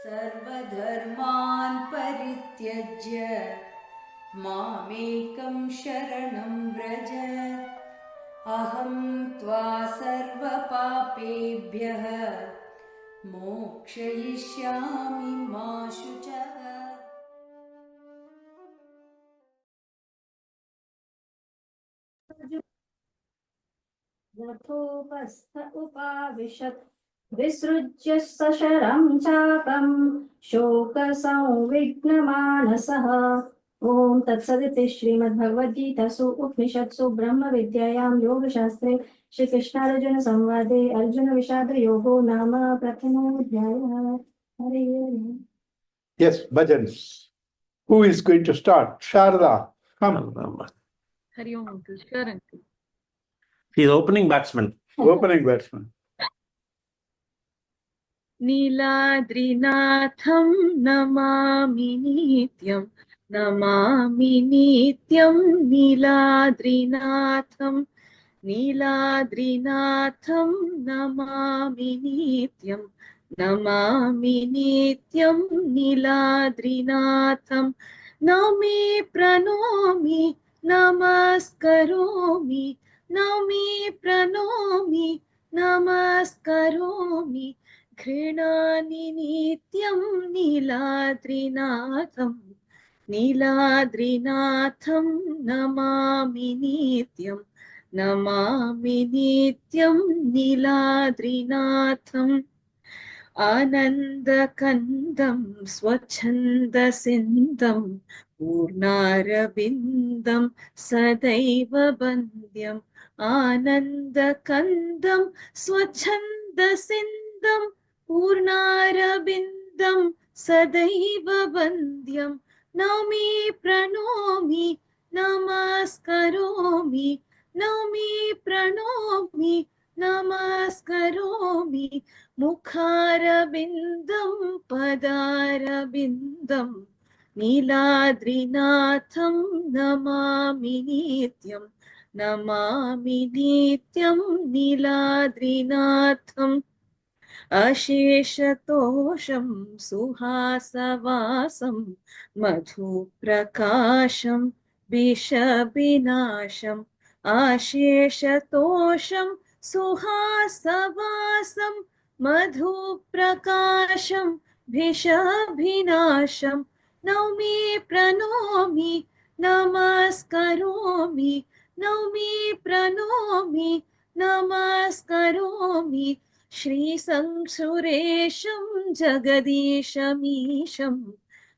सर्वधर्मान् परित्यज्य मामेकं शरणं व्रज अहं त्वा सर्वपापेभ्यः मोक्षयिष्यामि मा शुचः। रथोपस्थ उपाविशत् विसृज्य सशरं चापं शोकसंविघ्नमानसः। ॐ तत्सदिति श्रीमद्भगवद्गीतासु उपनिषत्सु ब्रह्मविद्यायां योगशास्त्रे श्रीकृष्णार्जुनसंवादे अर्जुनविषादयोगो नाम प्रथमोऽध्यायः। हरे Ram. Yes, bhajans. Who is going to start? Sharda, come. Hari Om Uncle. Sure, Uncle. He's opening batsman. Opening batsman. Niladrinatham namami nityam. Namami nityam Niladrinatham. Niladrinatham namami nityam. Namami nityam Niladrinatham. Nami pranomi namaskaromi. Nami pranomi namaskaromi. घृणामि नित्यं नीलाद्रिनाथं. नीलाद्रिनाथं नमामि नित्यं. नमामि नित्यं नीलाद्रिनाथम्. आनन्दकन्दं स्वच्छन्दसिन्धं पूर्णारविन्दं सदैव वन्द्यम्. आनन्दकन्दं स्वच्छन्दसिन्धं पूर्णारविन्दं सदैव वन्द्यं. नौमि प्रणोमि नमस्करोमि. नौमि प्रणोमि नमस्करोमि. मुखारविन्दं पदारविन्दं नीलाद्रिनाथं नमामि नित्यं. नमामि नित्यं नीलाद्रिनाथम्. अशेषतोषं सुहासवासं मधुप्रकाशं विषविनाशम्. अशेषतोषं सुहासवासं मधुप्रकाशं विषविनाशम्. नौमि प्रणोमि नमस्करोमि. नौमि प्रणोमि नमस्करोमि. श्रीसंसुरेशं जगदीशमीशं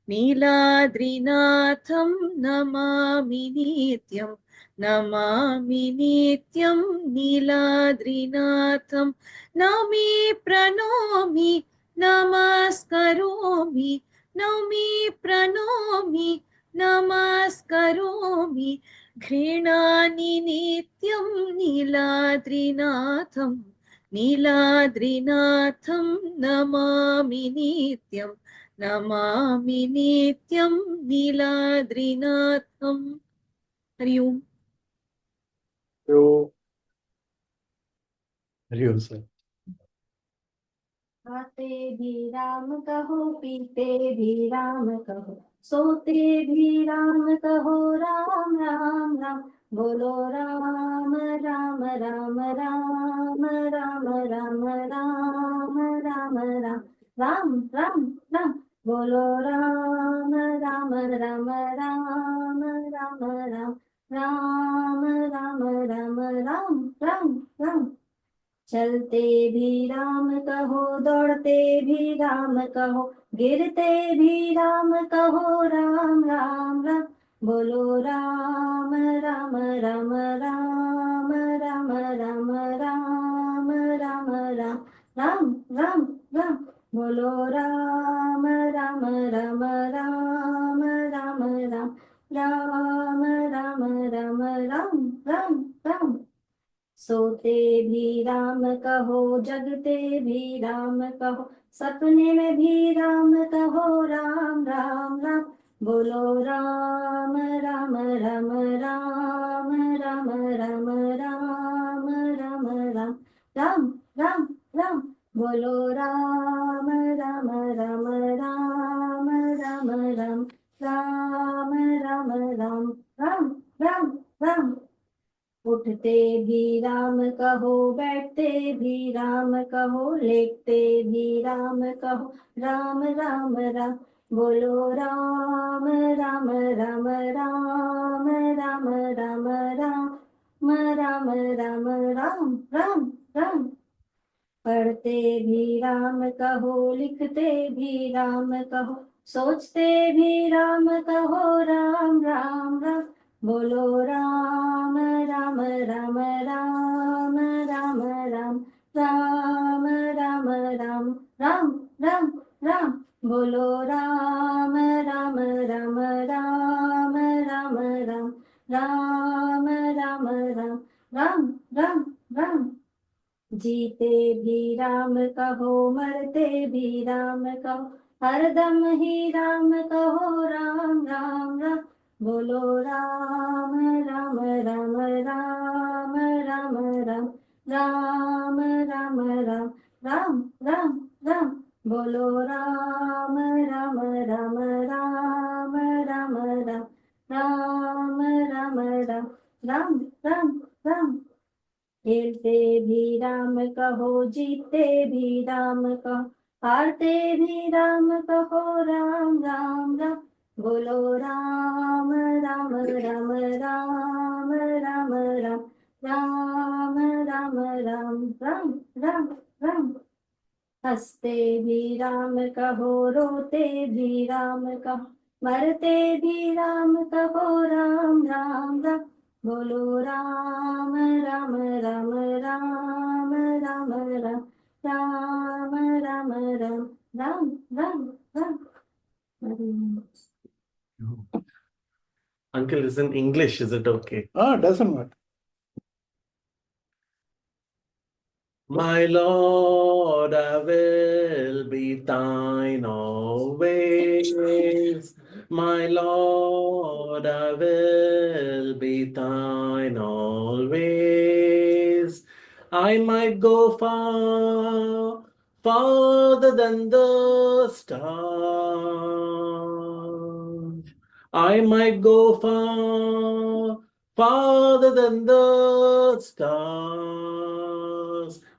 नीलाद्रिनाथं नमामि नित्यं. नमामि नित्यं नीलाद्रिनाथं. नौमि प्रणोमि नमस्करोमि. नौमि प्रणोमि नमस्करोमि. घृणामि नित्यं नीलाद्रिनाथं. नीलाद्रिनाथं नमामि नित्यं. नमामि नित्यं नीलाद्रिनाथम्. हरि ओम्. Hरि Om, sir. खाते भी राम कहो, पीते भी राम कहो, सोते भी राम कहो। राम राम राम बोलो राम राम राम राम राम राम राम राम राम राम राम राम बोलो राम राम राम राम राम राम राम राम राम राम राम राम। चलते भी राम कहो, दौड़ते भी राम कहो, गिरते भी राम कहो। राम राम राम बोलो राम राम राम राम राम राम राम राम राम राम राम राम बोलो राम राम राम राम राम राम राम राम राम राम राम राम। सोते भी राम कहो, जगते भी राम कहो, सपने में भी राम कहो। राम राम राम बोलो राम राम राम राम राम राम राम राम राम राम राम राम बोलो राम राम राम राम सोते भी राम कहो, बैठते भी राम कहो, लेटते भी राम कहो, राम राम राम। बोलो राम राम राम राम राम राम राम राम राम राम राम राम। पढ़ते भी राम कहो, लिखते भी राम कहो, सोचते भी राम कहो, राम राम राम। बोलो राम राम राम राम राम राम राम राम राम राम राम राम। बोलो राम राम राम राम राम राम राम राम राम राम राम राम। जीते भी राम कहो, मरते भी राम कहो, हरदम ही राम कहो, राम राम राम। बोलो राम राम राम राम राम राम राम राम राम राम राम राम। बोलो राम राम राम राम राम राम राम राम राम राम राम राम। खेलते भी राम कहो, जीतते भी राम कहो, हारते भी राम कहो, राम राम राम। बोलो राम राम राम राम राम राम राम राम राम राम राम राम। हंसते भी राम कहो, रोते भी राम कहो, मरते भी राम कहो, राम राम राम। बोलो Ram Ram Ram Ram Ram Ram Ram Ram Ram Ram Ram Ram. Uncle, is in English, is it okay? Doesn't matter. My Lord, I will be thine always. My Lord, I will be thine always. I might go far, farther than the stars. I might go far, farther than the stars,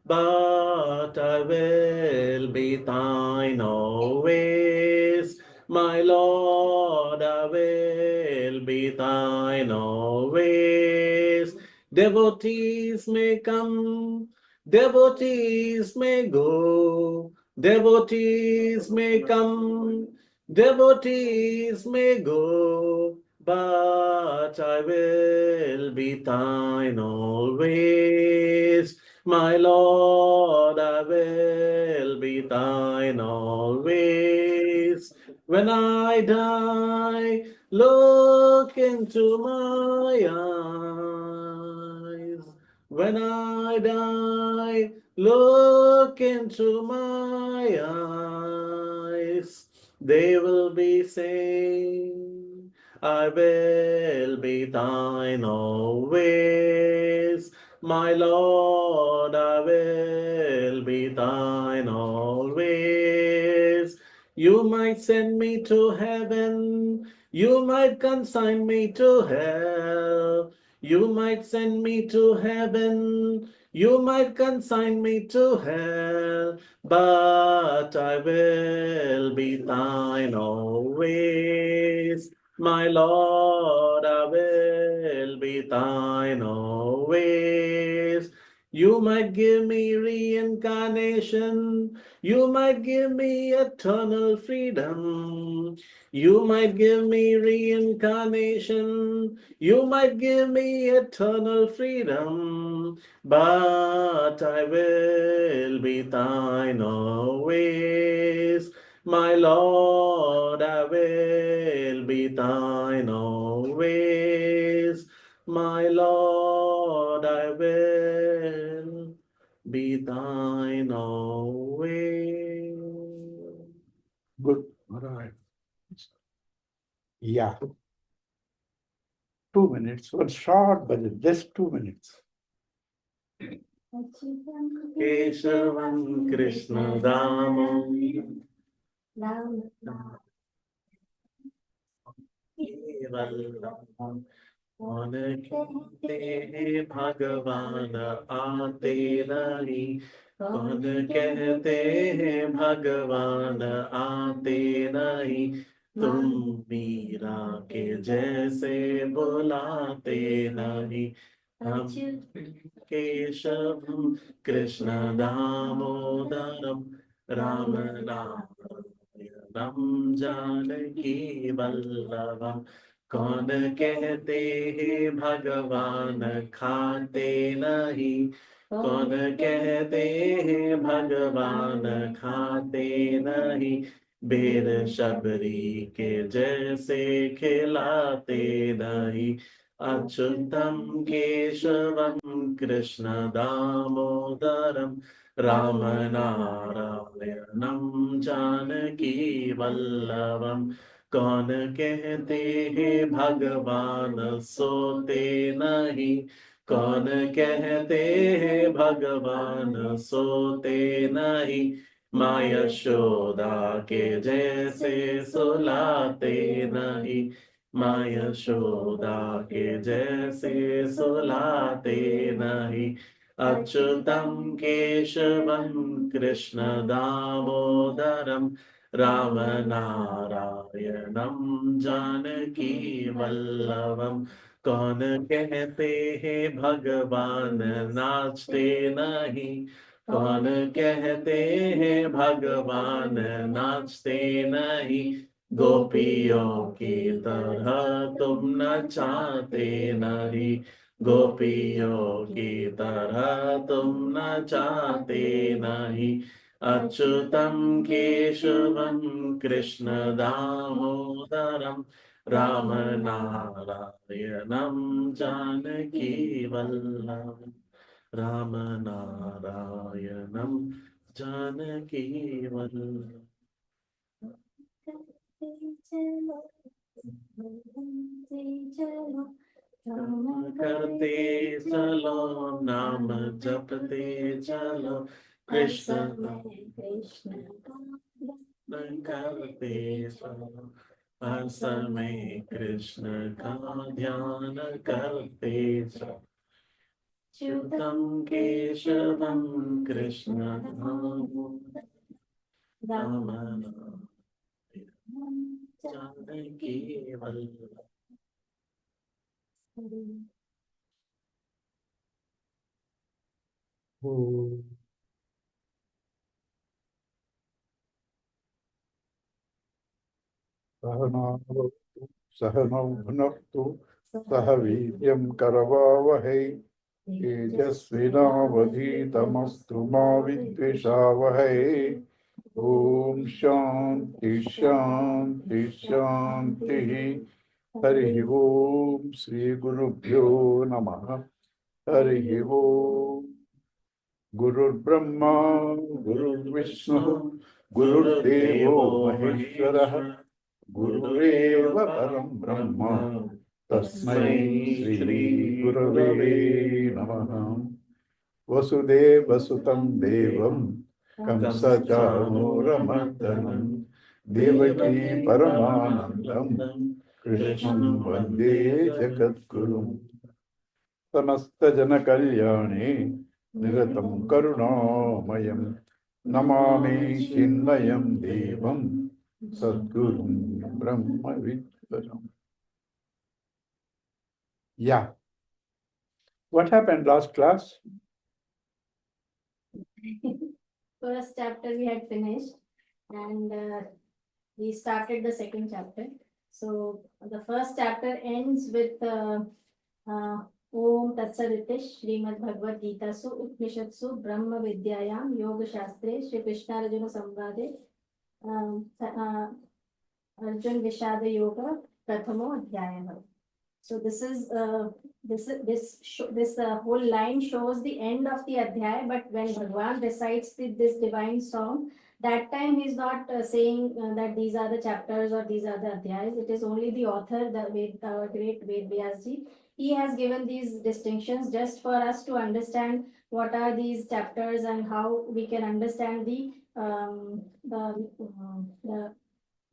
but I will be thine always. My Lord, I will be thine always. Devotees may come, devotees may go, devotees may come, devotees may go, but I will be thine always. My Lord, I will be thine always. When I die, look into my eyes. When I die, look into my eyes. They will be saying, I will be thine always. My Lord, I will be thine always. You might send me to heaven, you might consign me to hell. You might send me to heaven, you might consign me to hell, but I will be thine always. My Lord, I will be thine always. You might give me reincarnation, you might give me eternal freedom. You might give me reincarnation, you might give me eternal freedom, but I will be thine always. My Lord, I will be thine always. My Lord, I will be thine always. Good. All right. Yeah. 2 minutes. One short budget, just 2 minutes. Keshavam Krishna Damam Ram Kevalam कौन कहते हैं भगवान आते नहीं, कौन कहते हैं भगवान आते नहीं, तुम मीरा के जैसे बुलाते नहीं। हम केशवम कृष्ण दामोदरम राम नारायणम जानकी वल्लभम। कौन कहते हैं भगवान खाते नहीं, कौन कहते हैं भगवान खाते नहीं, बेर शबरी के जैसे खिलाते नहीं। अच्युतम केशवम कृष्ण दामोदरम राम नारायणम जानकी वल्लभम। कौन कहते हैं भगवान सोते नहीं, कौन कहते हैं भगवान सोते नहीं, माँ यशोदा के जैसे सुलाते नहीं, माँ यशोदा के जैसे सुलाते नहीं। अच्युतम केशवम कृष्ण दामोदरम राम नारायणम जानकी वल्लभम। कौन कहते हैं भगवान नाचते नहीं, कौन कहते हैं भगवान नाचते नहीं, गोपियों की तरह तुम नचाते नहीं, गोपियों की तरह तुम नचाते नहीं। अच्युतम केशवम कृष्ण दामोदरम राम नारायणम जानकी वल्लभम, राम नारायणम जानकी वल्लभम। करते चलो नाम जपते चलो, कृष्ण कृष्ण करते चलो, हर समय कृष्ण का ध्यान करते चलो। च्युतम केशवम कृष्ण राम जानकी वल्लभ। सहनावतु सहनौ भुनक्तु सह वीर्यं करवावहै तेजस्विनावधीतमस्तु मा विद्विषावहै। ॐ शान्ति शान्ति शान्तिः। हरिः ॐ श्रीगुरुभ्यो नमः। हरिः ॐ गुरुर्ब्रह्मा गुरुर्विष्णुः गुरुर्देवो महेश्वरः गुरुरेव परं ब्रह्म तस्मै श्रीगुरवे नमः। वसुदेवसुतं देवं कंसचाणूरमर्दनं देवकी परमानन्दं कृष्णं वन्दे जगद्गुरुम्। समस्तजनकल्याणे निरतं करुणामयं नमामि चिन्मयं देवं सद्गुरुं ब्रह्मविद्वरम्. Yeah. What happened last class? First chapter we had finished, and we started the second chapter. So the first chapter ends with Om Tatsarite Srimad Bhagavad Gita Su Upnishadsu Brahma Vidyayam Yoga Shastre Shri Krishna Arjuna Samvade Arjun Vishada Yoga Prathamo Adhyayah. So this is this whole line shows the end of the adhyay, but when Bhagwan recites this divine song, that time he's not saying that these are the chapters or these are the adhyayas. It is only the author, the great Ved Vyasji. He has given these distinctions just for us to understand what are these chapters and how we can understand the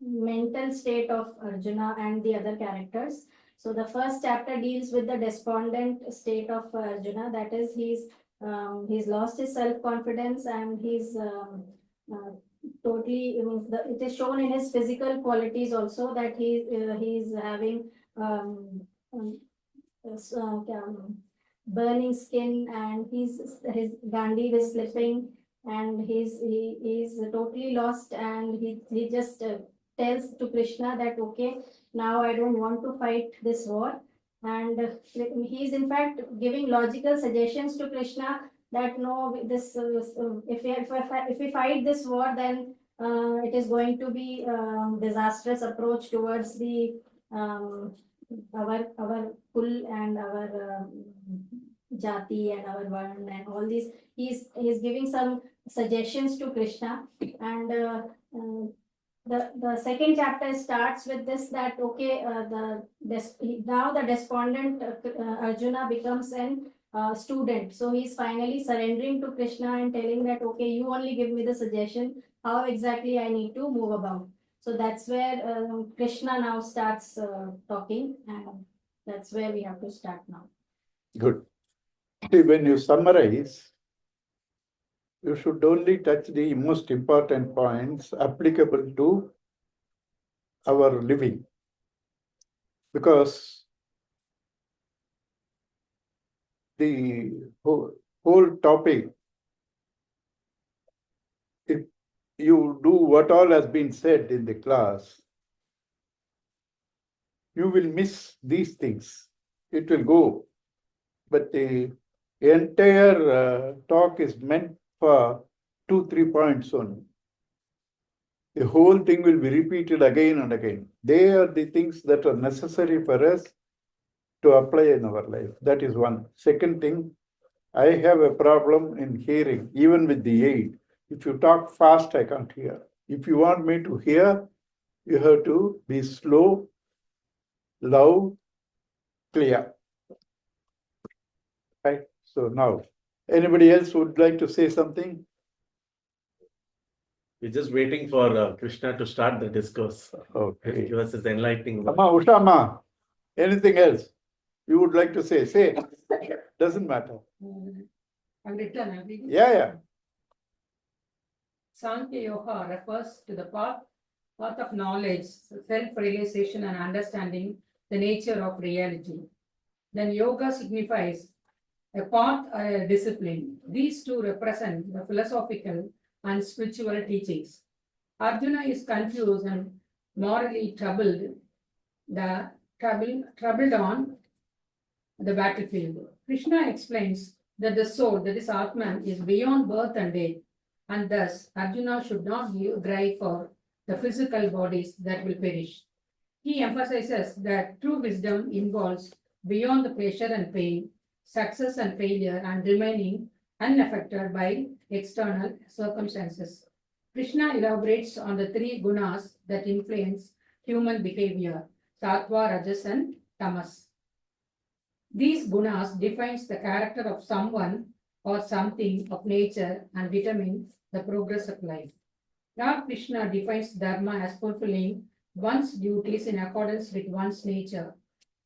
mental state of Arjuna and the other characters. So the first chapter deals with the despondent state of Arjuna. That is, he's lost his self-confidence and he's totally, it is shown in his physical qualities also that he's having um, burning skin, and his Gandhi is slipping, and he's totally lost, and he just tells to Krishna that okay, now I don't want to fight this war, and he's in fact giving logical suggestions to Krishna that no, this if we fight this war, then it is going to be disastrous approach towards the um, our kul and our jati and our varn and all these. He's giving some suggestions to Krishna, and the second chapter starts with this that okay, now the despondent Arjuna becomes an student. So he's finally surrendering to Krishna and telling that okay, you only give me the suggestion how exactly I need to move about. So that's where Krishna now starts talking, and that's where we have to start now. Good. See, when you summarize, you should only touch the most important points applicable to our living. Because the whole topic, if you do what all has been said in the class, you will miss these things. It will go. But the entire talk is meant for 2-3 points only. The whole thing will be repeated again and again. They are the things that are necessary for us to apply in our life. That is one. Second thing, I have a problem in hearing, even with the aid. If you talk fast, I can't hear. If you want me to hear, you have to be slow, loud, clear. Right? So now, anybody else would like to say something? We're just waiting for Krishna to start the discourse. Okay. Give us his enlightening word. Amma, Ushama, anything else you would like to say? Say. Doesn't matter. I've written everything. Yeah. Sankhya Yoga refers to the path of knowledge, self-realization and understanding the nature of reality. Then Yoga signifies a path or a discipline. These two represent the philosophical and spiritual teachings. Arjuna is confused and morally troubled on the battlefield. Krishna explains that the soul, that is Atman, is beyond birth and death, and thus Arjuna should not grieve for the physical bodies that will perish. He emphasizes that true wisdom involves beyond the pleasure and pain, success and failure, and remaining unaffected by external circumstances. Krishna elaborates on the three gunas that influence human behavior: sattva, rajas, and tamas. These gunas defines the character of someone or something of nature and determine the progress of life. Lord Krishna defines dharma as fulfilling one's duties in accordance with one's nature.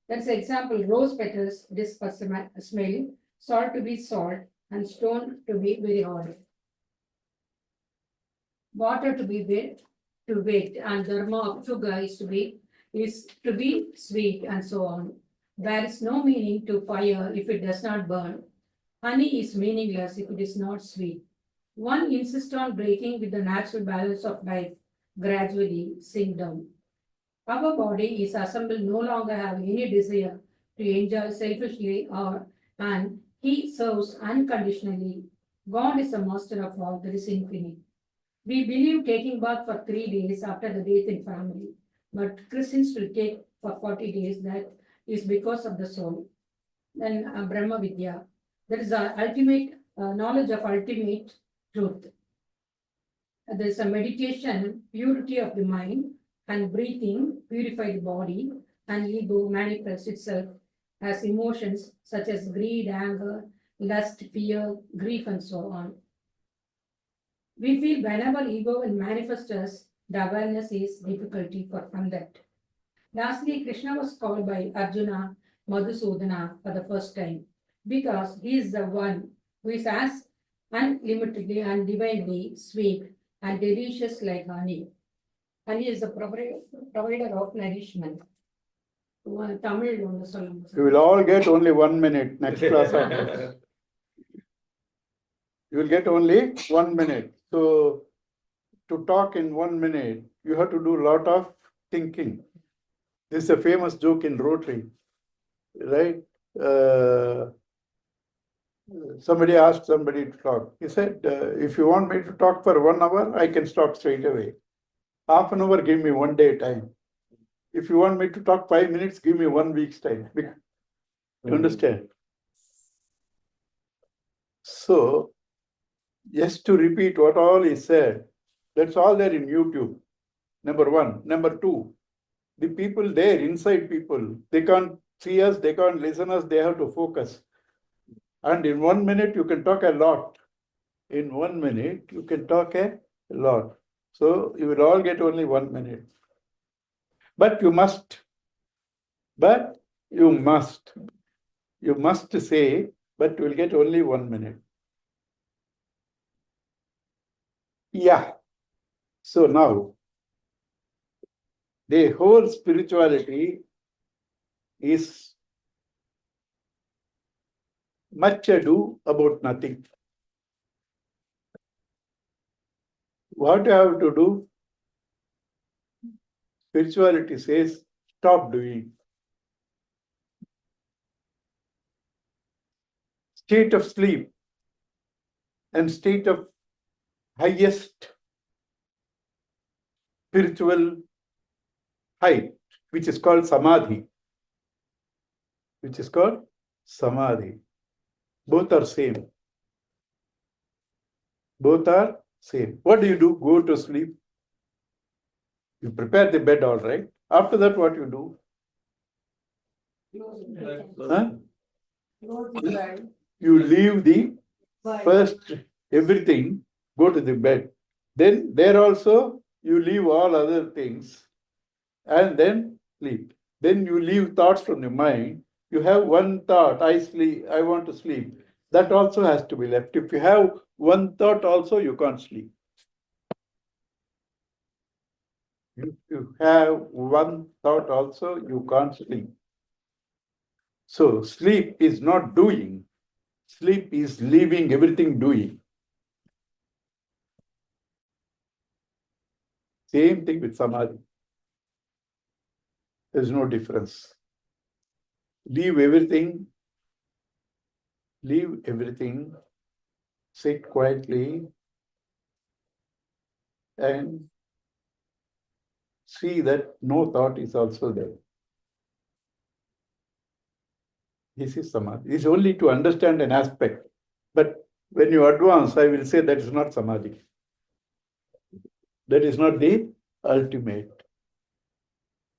That's an example: rose petals, it is for smell, salt to be salt, and stone to be very hard. Water to be wet, and dharma of sugar is to be sweet, and so on. There is no meaning to fire if it does not burn. Honey is meaningless if it is not sweet. One insists on breaking with the natural balance of life, gradually sink down. Our body is assembled no longer having any desire to enjoy selfishly and he serves unconditionally. God is the master of all, that is infinite. We believe taking bath for 3 days after the death in family, but Christians will take for 40 days. That is because of the soul. Then Brahma Vidya, that is the ultimate knowledge of ultimate truth. There is a meditation, purity of the mind, and breathing purify the body, and ego manifests itself as emotions such as greed, anger, lust, fear, grief, and so on. We feel whenever ego will manifest us, the awareness is difficulty from that. Lastly, Krishna was called by Arjuna Madhusudana for the first time because he is the one who is as unlimitedly and divinely sweet and delicious like honey. Honey is the provider of nourishment. Tamil ஒண்ணு சொல்லுங்க You will all get only 1 minute next class onwards. You will get only 1 minute. So to talk in 1 minute, you have to do a lot of thinking. This is a famous joke in Rotary, right? Somebody asked somebody to talk. He said, if you want me to talk for 1 hour, I can stop straight away. Half an hour, give me 1 day time. If you want me to talk 5 minutes, give me 1 week's time. You understand? So, just to repeat what all is said, that's all there in YouTube. Number one. Number two, the people there, inside people, they can't see us, they can't listen us, they have to focus. And in 1 minute, you can talk a lot. In 1 minute, you can talk a lot. So you will all get only 1 minute. But you must say, but you will get only 1 minute. Yeah. So now, the whole spirituality is much ado about nothing. What you have to do? Spirituality says, stop doing. State of sleep and state of highest spiritual height, which is called samadhi. Both are same. What do you do? Go to sleep. You prepare the bed, all right. After that, what you do? Huh? You leave the first everything, go to the bed. Then there also you leave all other things and then sleep. Then you leave thoughts from your mind. You have one thought, I want to sleep. That also has to be left. If you have one thought also, you can't sleep. If you have one thought also, you can't sleep. So sleep is not doing. Sleep is leaving everything doing. Same thing with samadhi. There's no difference. Leave everything, sit quietly, and see that no thought is also there. This is samadhi. It's only to understand an aspect. But when you advance, I will say that is not samadhi. That is not the ultimate.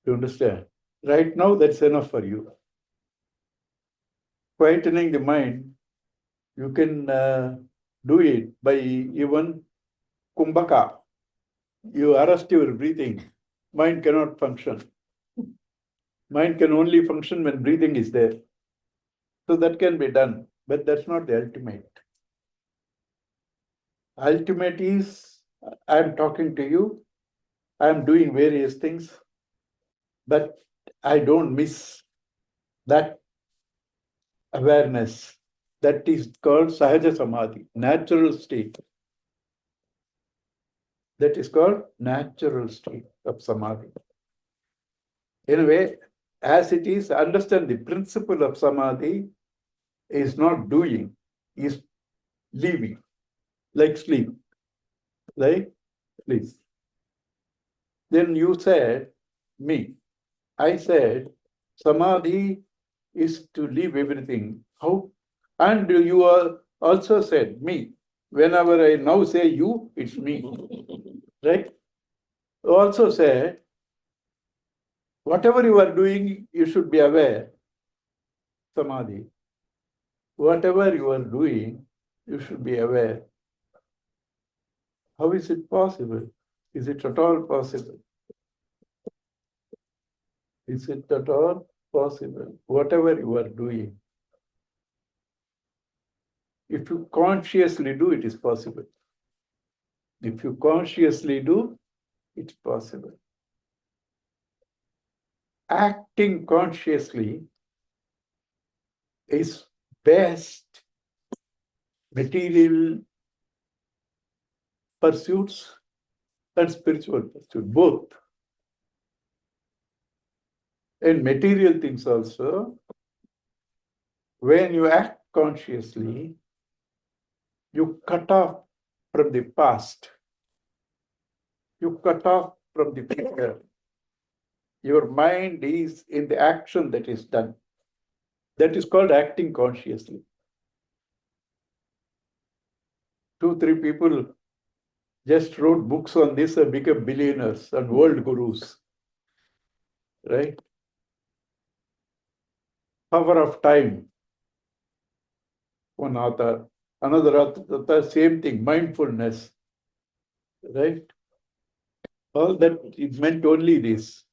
You understand? Right now, that's enough for you. Quietening the mind, you can do it by even kumbhaka. You arrest your breathing. Mind cannot function. Mind can only function when breathing is there. So that can be done, but that's not the ultimate. Ultimate is, I'm talking to you, I'm doing various things, but I don't miss that awareness. That is called Sahaja Samadhi, natural state. That is called natural state of Samadhi. Anyway, as it is, understand the principle of Samadhi is not doing, is leaving, like sleep. Then you said, me. I said, Samadhi is to leave everything. How? And you also said, me. Whenever I now say you, it's me. Right? You also said, whatever you are doing, you should be aware. Samadhi. Whatever you are doing, you should be aware. How is it possible? Is it at all possible? Is it at all possible? Whatever you are doing, if you consciously do, it is possible. If you consciously do, it's possible. Acting consciously is best material pursuits and spiritual pursuits, both. And material things also, when you act consciously, you cut off from the past. You cut off from the future. Your mind is in the action that is done. That is called acting consciously. 2-3 people just wrote books on this and become billionaires and world gurus. Right? Power of time. One author, another author, same thing, mindfulness. Right? All that it meant only this.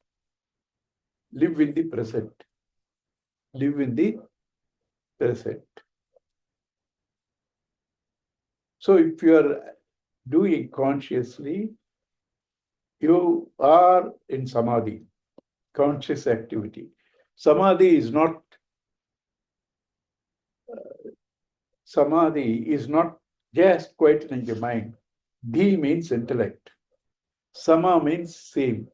Live in the present. Live in the present. So if you are doing consciously, you are in samadhi, conscious activity. Samadhi is not just quietening the mind. Dhi means intellect. Sama means same.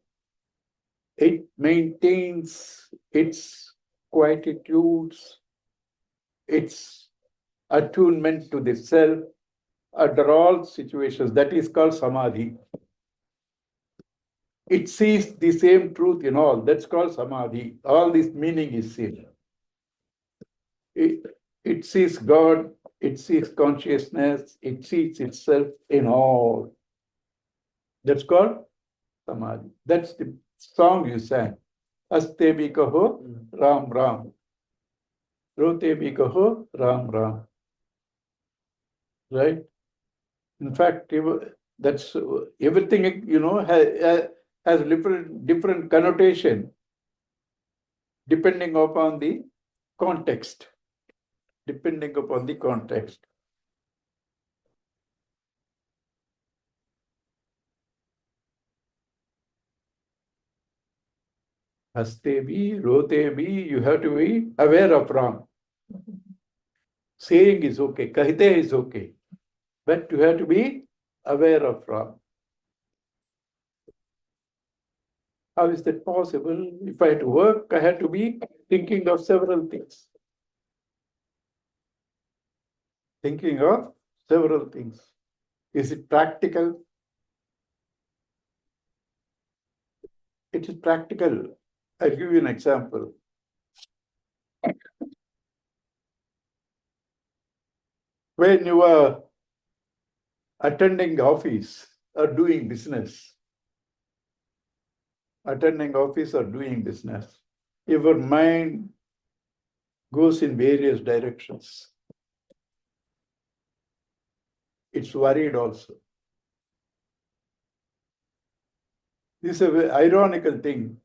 It maintains its quietudes, its attunement to the self under all situations. That is called samadhi. It sees the same truth in all. That's called samadhi. All this meaning is seen. It sees God, it sees consciousness, it sees itself in all. That's called samadhi. That's the song you sang. Aste bhi kaho Ram Ram. Rote bhi kaho Ram Ram. Right? In fact, that's everything, has different connotation depending upon the context. Depending upon the context. Hastebi, rotebi, you have to be aware of wrong. Saying is okay, kahite is okay, but you have to be aware of wrong. How is that possible? If I had to work, I had to be thinking of several things. Thinking of several things. Is it practical? It is practical. I'll give you an example. When you are attending office or doing business, your mind goes in various directions. It's worried also. This is a very ironical thing.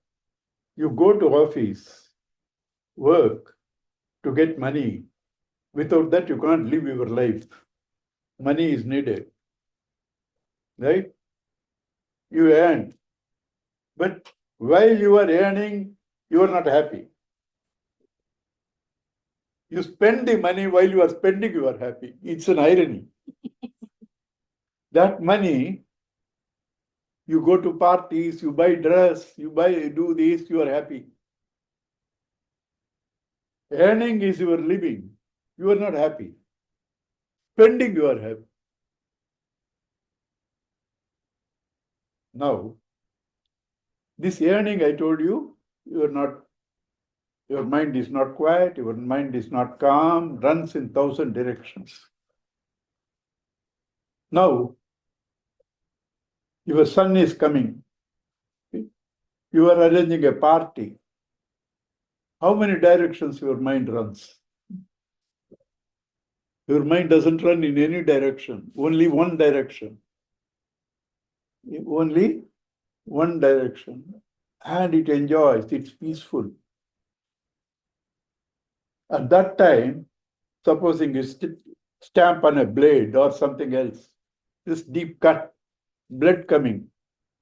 You go to office, work to get money. Without that, you can't live your life. Money is needed. Right? You earn. But while you are earning, you are not happy. You spend the money while you are spending, you are happy. It's an irony. That money, you go to parties, you buy dress, do this, you are happy. Earning is your living. You are not happy. Spending, you are happy. Now, this earning, I told you, your mind is not quiet, your mind is not calm, runs in 1,000 directions. Now, your son is coming. You are arranging a party. How many directions your mind runs? Your mind doesn't run in any direction, only one direction. Only one direction. and it enjoys, it's peaceful. At that time, supposing you stamp on a blade or something else, this deep cut, blood coming,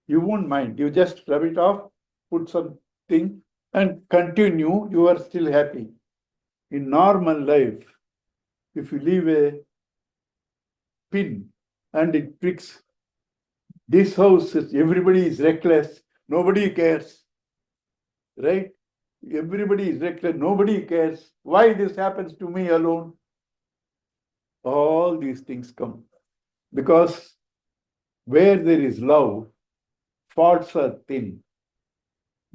you won't mind. You just rub it off, put something, and continue. You are still happy. In normal life, if you leave a pin and it pricks, this house, everybody is reckless, nobody cares, right? Everybody is reckless, nobody cares. Why this happens to me alone? All these things come. Because where there is love, faults are thin.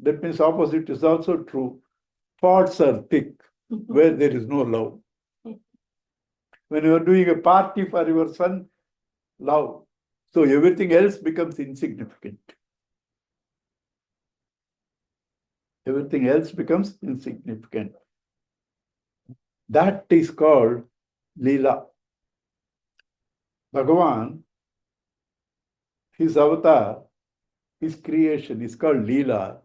That means opposite is also true. Faults are thick where there is no love. When you are doing a party for your son, love. So everything else becomes insignificant. Everything else becomes insignificant. That is called Leela. Bhagavan, his avatar, his creation is called Leela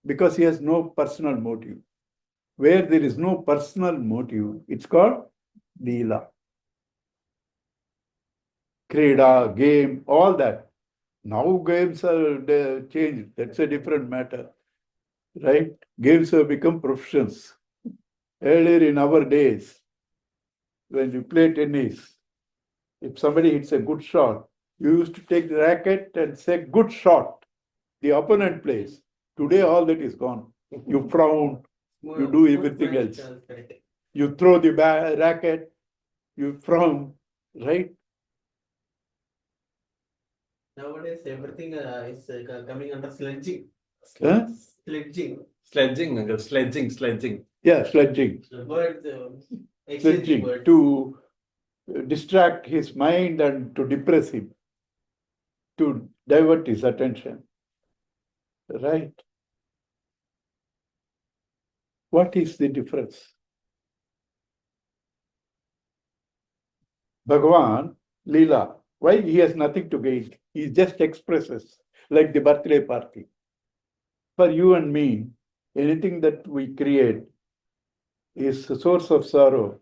because he has no personal motive. Where there is no personal motive, it's called Leela. Krida, game, all that. Now games are changed. That's a different matter. Right? Games have become professions. Earlier in our days, when you play tennis, if somebody hits a good shot, you used to take the racket and say, good shot. The opponent plays. Today, all that is gone. You frown, you do everything else. You throw the racket, you frown, right? Nowadays, everything is coming under sledging. Huh? Sledging. Sledging, uncle. Sledging. Yeah, sledging. Word, Sledging words. to distract his mind and to depress him, to divert his attention. Right? What is the difference? Bhagavan, Leela, why he has nothing to gain? He just expresses like the birthday party. For you and me, anything that we create is a source of sorrow,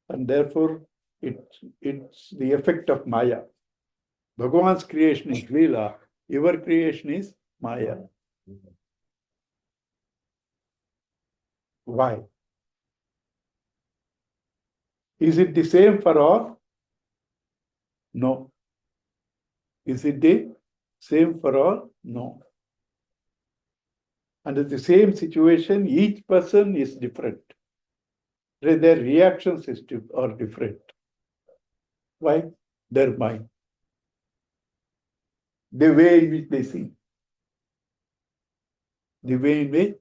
and therefore it's the effect of Maya. Bhagavan's creation is Leela, your creation is Maya. Why? Is it the same for all? No. Is it the same for all? No. Under the same situation, each person is different. Their reactions are different. Why? Their mind. The way in which they see. The way in which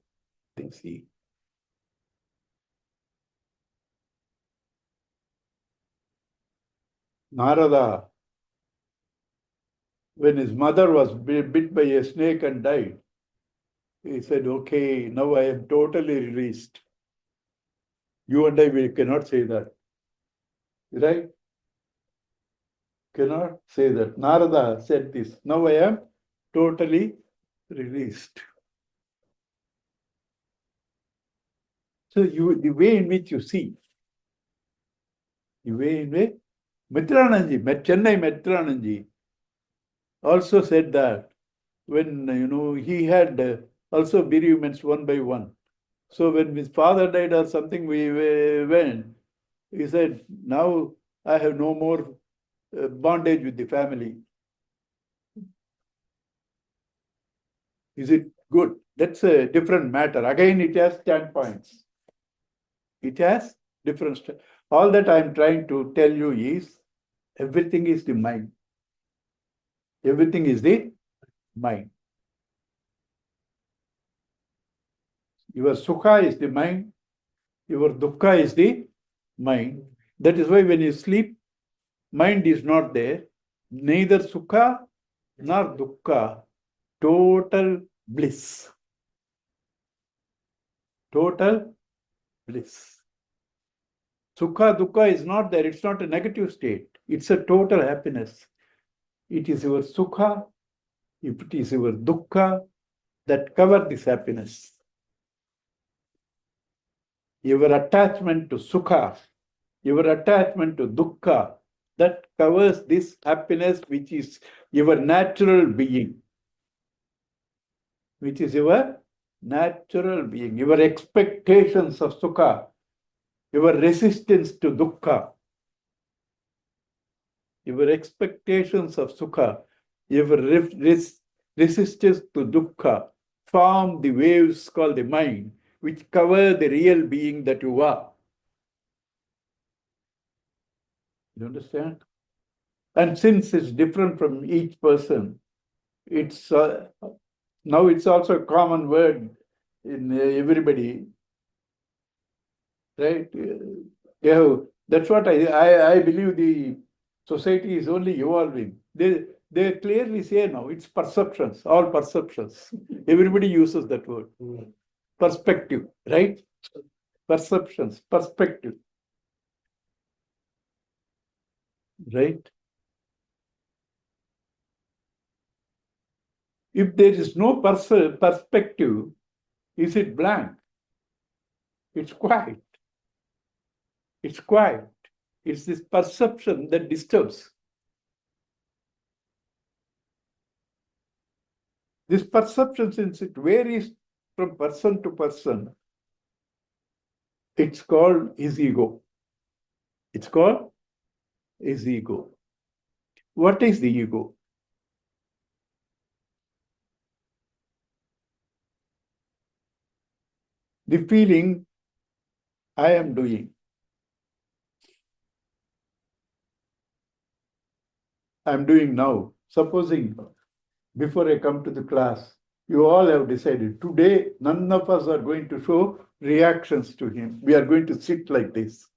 they see. Narada, when his mother was bit by a snake and died, he said, okay, now I am totally released. You and I, we cannot say that. Right? Cannot say that. Narada said this. Now I am totally released. So the way in which you see, the way in which Mitrananji, Chennai Mitrananji also said that when he had also bereavements one by one. So when his father died or something, we went. He said, now I have no more bondage with the family. Is it good? That's a different matter. Again, it has standpoints. It has different. All that I'm trying to tell you is everything is the mind. Everything is the mind. Your sukha is the mind. Your dukkha is the mind. That is why when you sleep, mind is not there. Neither sukha nor dukkha. Total bliss. Total bliss. Sukha, dukkha is not there. It's not a negative state. It's a total happiness. It is your sukha. If it is your dukkha, that cover this happiness. Your attachment to sukha, your attachment to dukkha, that covers this happiness which is your natural being. Which is your natural being, your expectations of sukha, your resistance to dukkha, your expectations of sukha, your resistance to dukkha form the waves called the mind, which cover the real being that you are. You understand? And since it's different from each person, it's now it's also a common word in everybody, right? Yeah, that's what I believe the society is only evolving. They clearly say now it's perceptions, all perceptions. Everybody uses that word. Perspective, right? Perceptions, perspective. Right? If there is no perspective, is it blank? It's quiet. It's quiet. It's this perception that disturbs. This perception, since it varies from person to person, it's called his ego. It's called his ego. What is the ego? The feeling I am doing. I'm doing now. Supposing before I come to the class, you all have decided today none of us are going to show reactions to him. We are going to sit like this.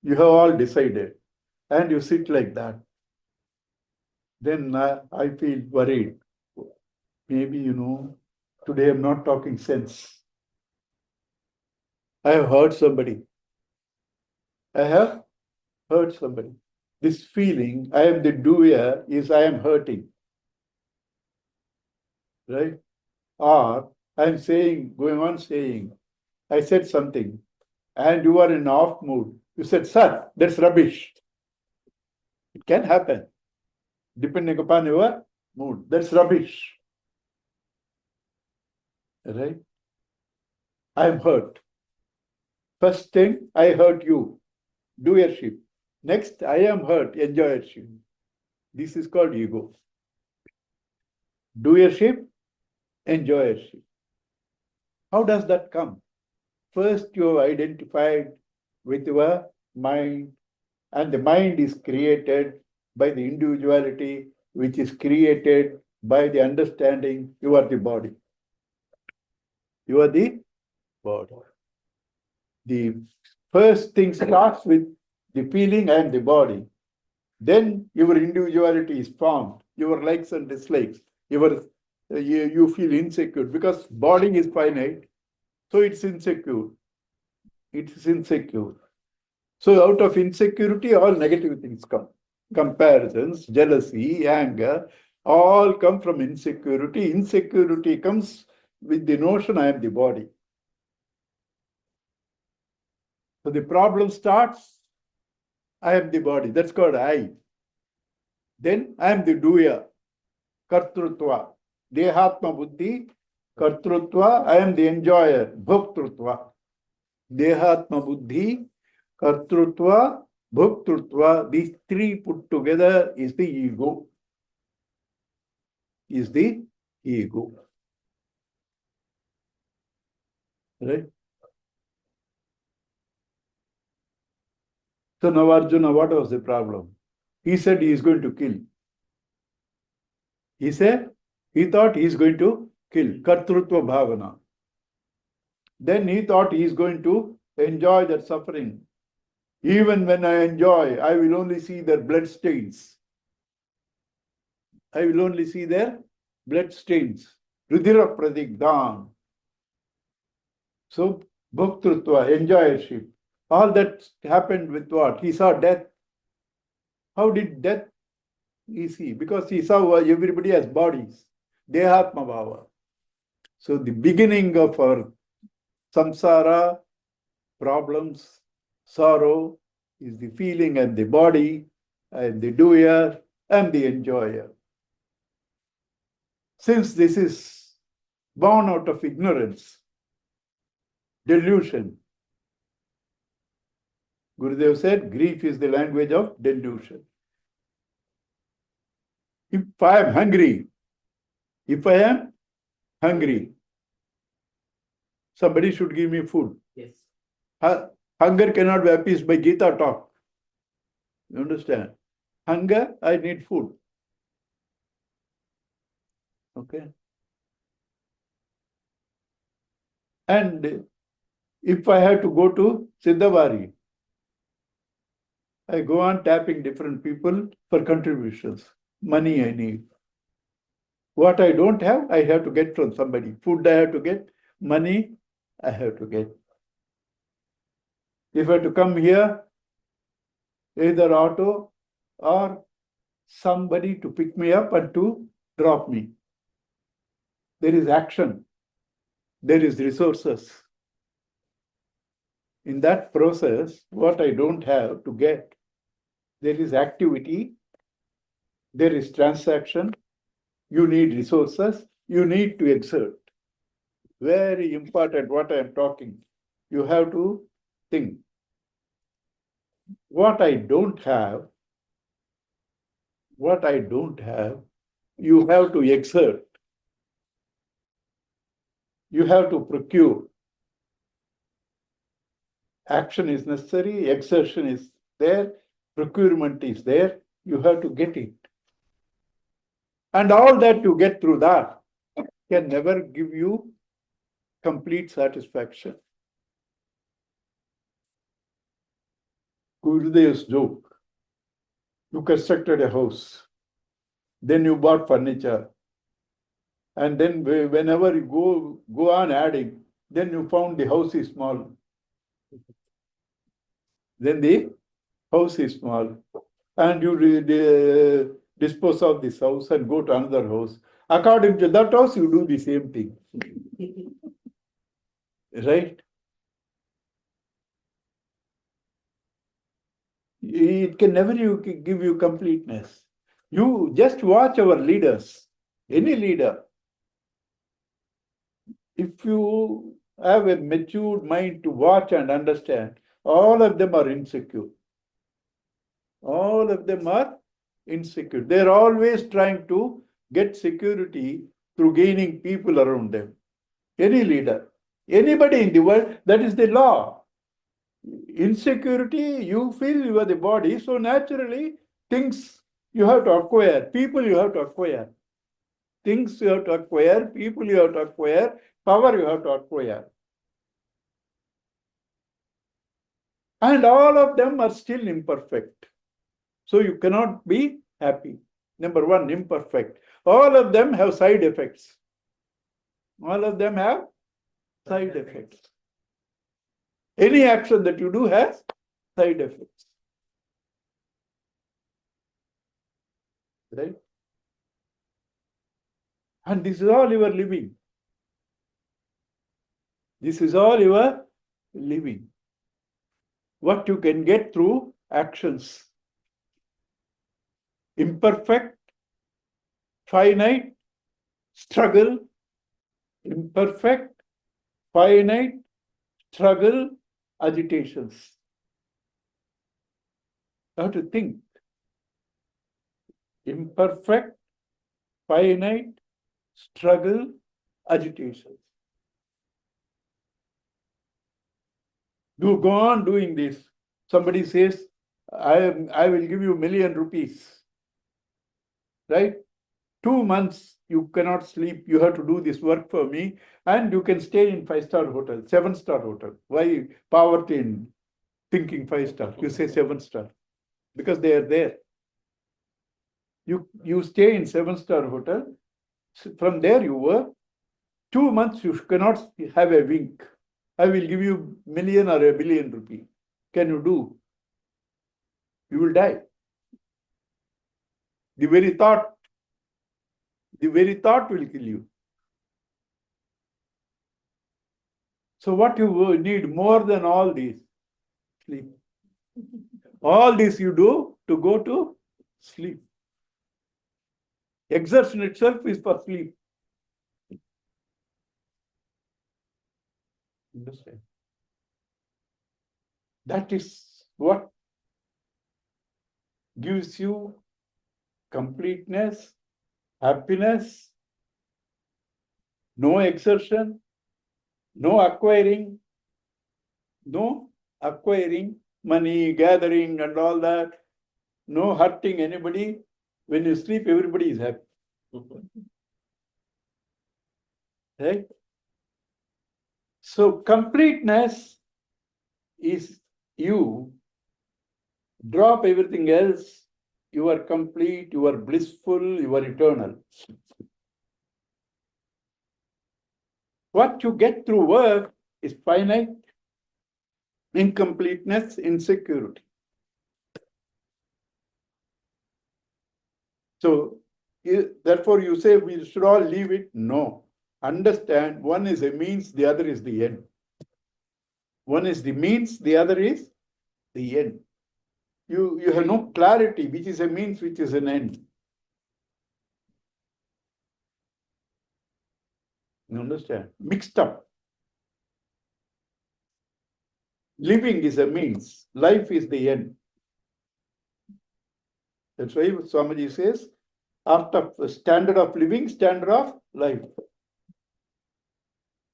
You have all decided, and you sit like that. Then I feel worried. Maybe, today I'm not talking sense. I have hurt somebody. I have hurt somebody. This feeling, I am the doer, is I am hurting. Right? Or I'm saying, going on saying, I said something, and you are in off mood. You said, sir, that's rubbish. It can happen, depending upon your mood. That's rubbish. Right? I'm hurt. First thing, I hurt you. Doership. Next, I am hurt. Enjoyership. This is called ego. Doership, enjoyership. How does that come? First, you have identified with your mind, and the mind is created by the individuality, which is created by the understanding you are the body. You are the body. The first thing starts with the feeling I am the body. Then your individuality is formed, your likes and dislikes. You feel insecure because body is finite, so it's insecure. It is insecure. So out of insecurity, all negative things come. Comparisons, jealousy, anger, all come from insecurity. Insecurity comes with the notion I am the body. So the problem starts, I am the body. That's called I. Then I am the doer, kartrutva. Dehatma buddhi, kartrutva. I am the enjoyer, bhoktrutva. Dehatma buddhi, kartrutva, bhoktrutva. These three put together is the ego. Is the ego. Right? So now Arjuna, what was the problem? He said he is going to kill. He thought he is going to kill. Kartrutva bhavana. Then he thought he is going to enjoy that suffering. Even when I enjoy, I will only see their blood stains. I will only see their blood stains. Rudira pradigdhan. So, bhoktrutva, enjoyership. All that happened with what? He saw death. How did death he see? Because he saw everybody has bodies. Dehatma Bhava. So the beginning of our samsara, problems, sorrow, is the feeling and the body, and the doer and the enjoyer. Since this is born out of ignorance, delusion, Gurudev said, grief is the language of delusion. If I am hungry, somebody should give me food. Yes. Hunger cannot be appeased by Geeta talk. You understand? Hunger, I need food. Okay. And if I have to go to Siddhavari, I go on tapping different people for contributions. Money I need. What I don't have, I have to get from somebody. Food I have to get, money I have to get. If I have to come here, either auto or somebody to pick me up and to drop me. There is action. There is resources. In that process, what I don't have to get, there is activity, there is transaction, you need resources, you need to exert. Very important what I am talking. You have to think. What I don't have, you have to exert. You have to procure. Action is necessary, exertion is there, procurement is there, you have to get it. And all that you get through that can never give you complete satisfaction. Gurudev's joke. You constructed a house, then you bought furniture, and then whenever you go on adding, then you found the house is small. Then the house is small, and you dispose of this house and go to another house. According to that house, you do the same thing. Right? It can never give you completeness. You just watch our leaders, any leader. If you have a matured mind to watch and understand, all of them are insecure. All of them are insecure. They're always trying to get security through gaining people around them. Any leader, anybody in the world, that is the law. Insecurity, you feel you are the body, so naturally things you have to acquire, people you have to acquire, things you have to acquire, people you have to acquire, power you have to acquire. And all of them are still imperfect. So you cannot be happy. Number one, imperfect. All of them have side effects. All of them have side effects. Any action that you do has side effects. Right? And this is all your living. This is all your living. What you can get through actions. Imperfect, finite, struggle, imperfect, finite, struggle, agitations. You have to think. Imperfect, finite, struggle, agitations. You go on doing this. Somebody says, I will give you ₹1,000,000. Right? 2 months you cannot sleep. You have to do this work for me, and you can stay in 5-star hotel, 7-star hotel. Why poverty in thinking 5-star? You say 7-star because they are there. You stay in 7-star hotel. From there you work. 2 months you cannot have a wink. I will give you million or ₹1,000,000,000. Can you do? You will die. The very thought The very thought will kill you. So what you need more than all these? Sleep. All this you do to go to sleep. Exertion itself is for sleep. Understand? That is what gives you completeness, happiness, no exertion, no acquiring money, gathering and all that, no hurting anybody. When you sleep, everybody is happy. Right? So completeness is you drop everything else, you are complete, you are blissful, you are eternal. What you get through work is finite, incompleteness, insecurity. So, therefore you say we should all leave it? No. Understand, one is a means, the other is the end. One is the means, the other is the end. You have no clarity, which is a means, which is an end. You understand? Mixed up. Living is a means, life is the end. That's why Swamiji says, after standard of living, standard of life.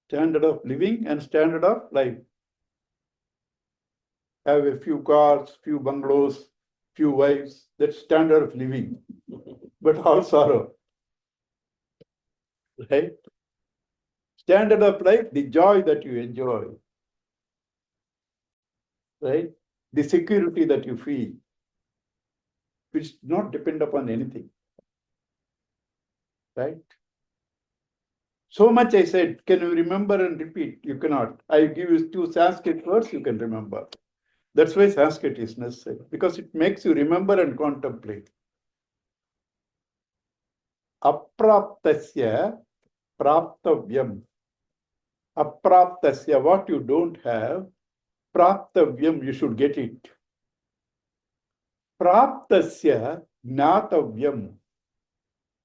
Standard of living and standard of life. Have a few cars, few bungalows, few wives. That's standard of living. But all sorrow. Right? Standard of life, the joy that you enjoy. Right? The security that you feel, which does not depend upon anything. Right? So much I said, can you remember and repeat? You cannot. I give you 2 Sanskrit words, you can remember. That's why Sanskrit is necessary, because it makes you remember and contemplate. Apraptasya praptavyam. Apraptasya, what you don't have, praptavyam, you should get it. Praptasya gnatavyam.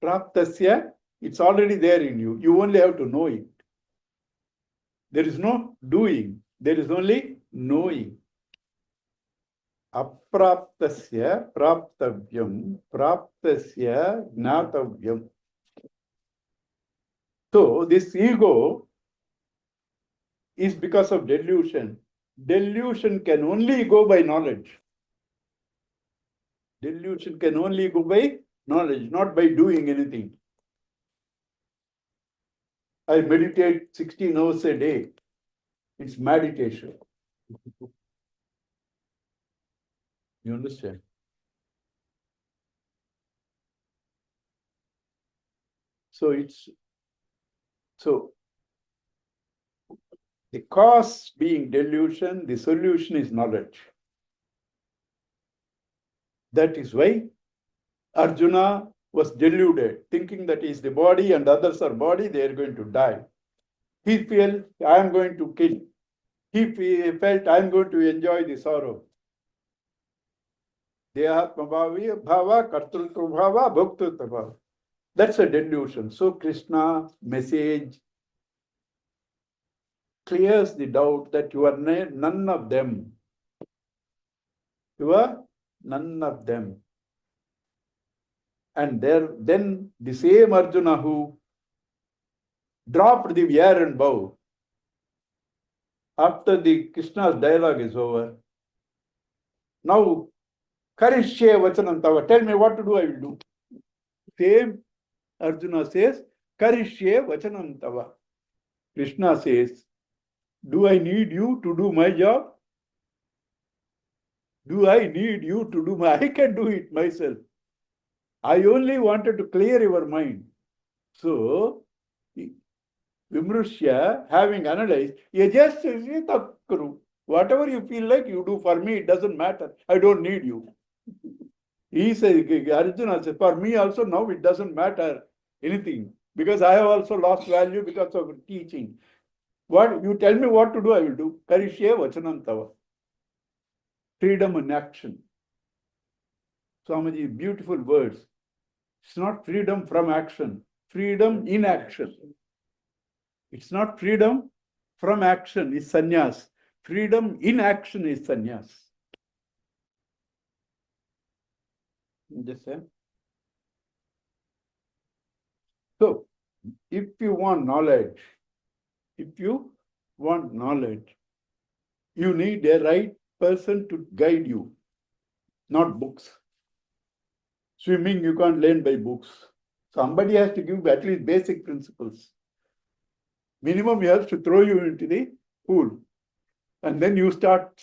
Praptasya, it's already there in you. You only have to know it. There is no doing. There is only knowing. Apraptasya praptavyam. Praptasya gnatavyam. So this ego is because of delusion. Delusion can only go by knowledge. Delusion can only go by knowledge, not by doing anything. I meditate 16 hours a day. It's meditation. You understand? So the cause being delusion, the solution is knowledge. That is why Arjuna was deluded, thinking that he is the body and others are body, they are going to die. He felt, I am going to kill. He felt, I am going to enjoy the sorrow. Dehatma bhava, kartrutva bhava, bhoktrutva bhava. That's a delusion. So Krishna's message clears the doubt that you are none of them. You are none of them. And then the same Arjuna who dropped the spear and bow, after the Krishna's dialogue is over, now karishye vachanam tava, tell me what to do, I will do. Same Arjuna says, karishye vachanam tava. Krishna says, do I need you to do my job? Do I need you to do I can do it myself. I only wanted to clear your mind. So, Vimrushya, having analyzed, you just whatever you feel like you do for me, it doesn't matter. I don't need you. He says, Arjuna says, for me also now it doesn't matter. anything, because I have also lost value because of teaching. What you tell me what to do, I will do. Karishye vachanam tava. Freedom in action. Swamiji, beautiful words. It's not freedom from action, freedom in action. It's not freedom from action, is sannyas. Freedom in action is sannyas. Understand? So, if you want knowledge, you need a right person to guide you, not books. Swimming, you can't learn by books. Somebody has to give at least basic principles. Minimum, he has to throw you into the pool. And then you start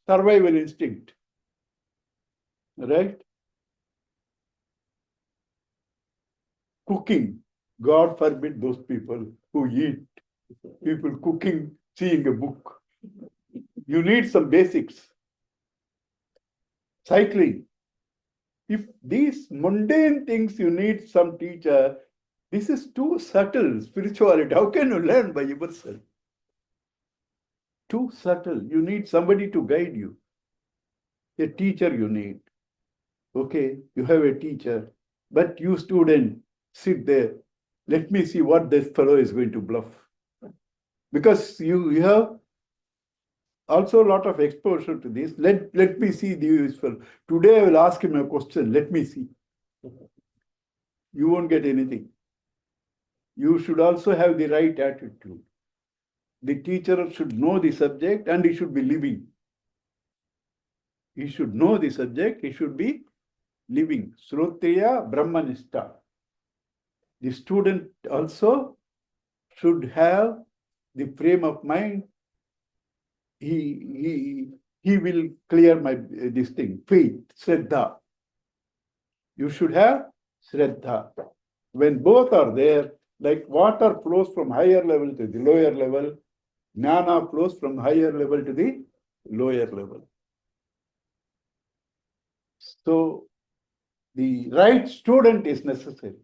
survival instinct. Right? Cooking. God forbid those people who eat. People cooking, seeing a book. You need some basics. Cycling. If these mundane things you need some teacher, this is too subtle spirituality. How can you learn by yourself? Too subtle. You need somebody to guide you. A teacher you need. Okay, you have a teacher, but you student sit there. Let me see what this fellow is going to bluff. Because you have also a lot of exposure to this. Let me see this fellow. Today I will ask him a question. Let me see. You won't get anything. You should also have the right attitude. The teacher should know the subject and he should be living. He should know the subject, he should be living. Srotriya Brahmanista. The student also should have the frame of mind. He will clear this thing. Faith, Shraddha. You should have Shraddha. When both are there, like water flows from higher level to the lower level, Jnana flows from higher level to the lower level. So, the right student is necessary.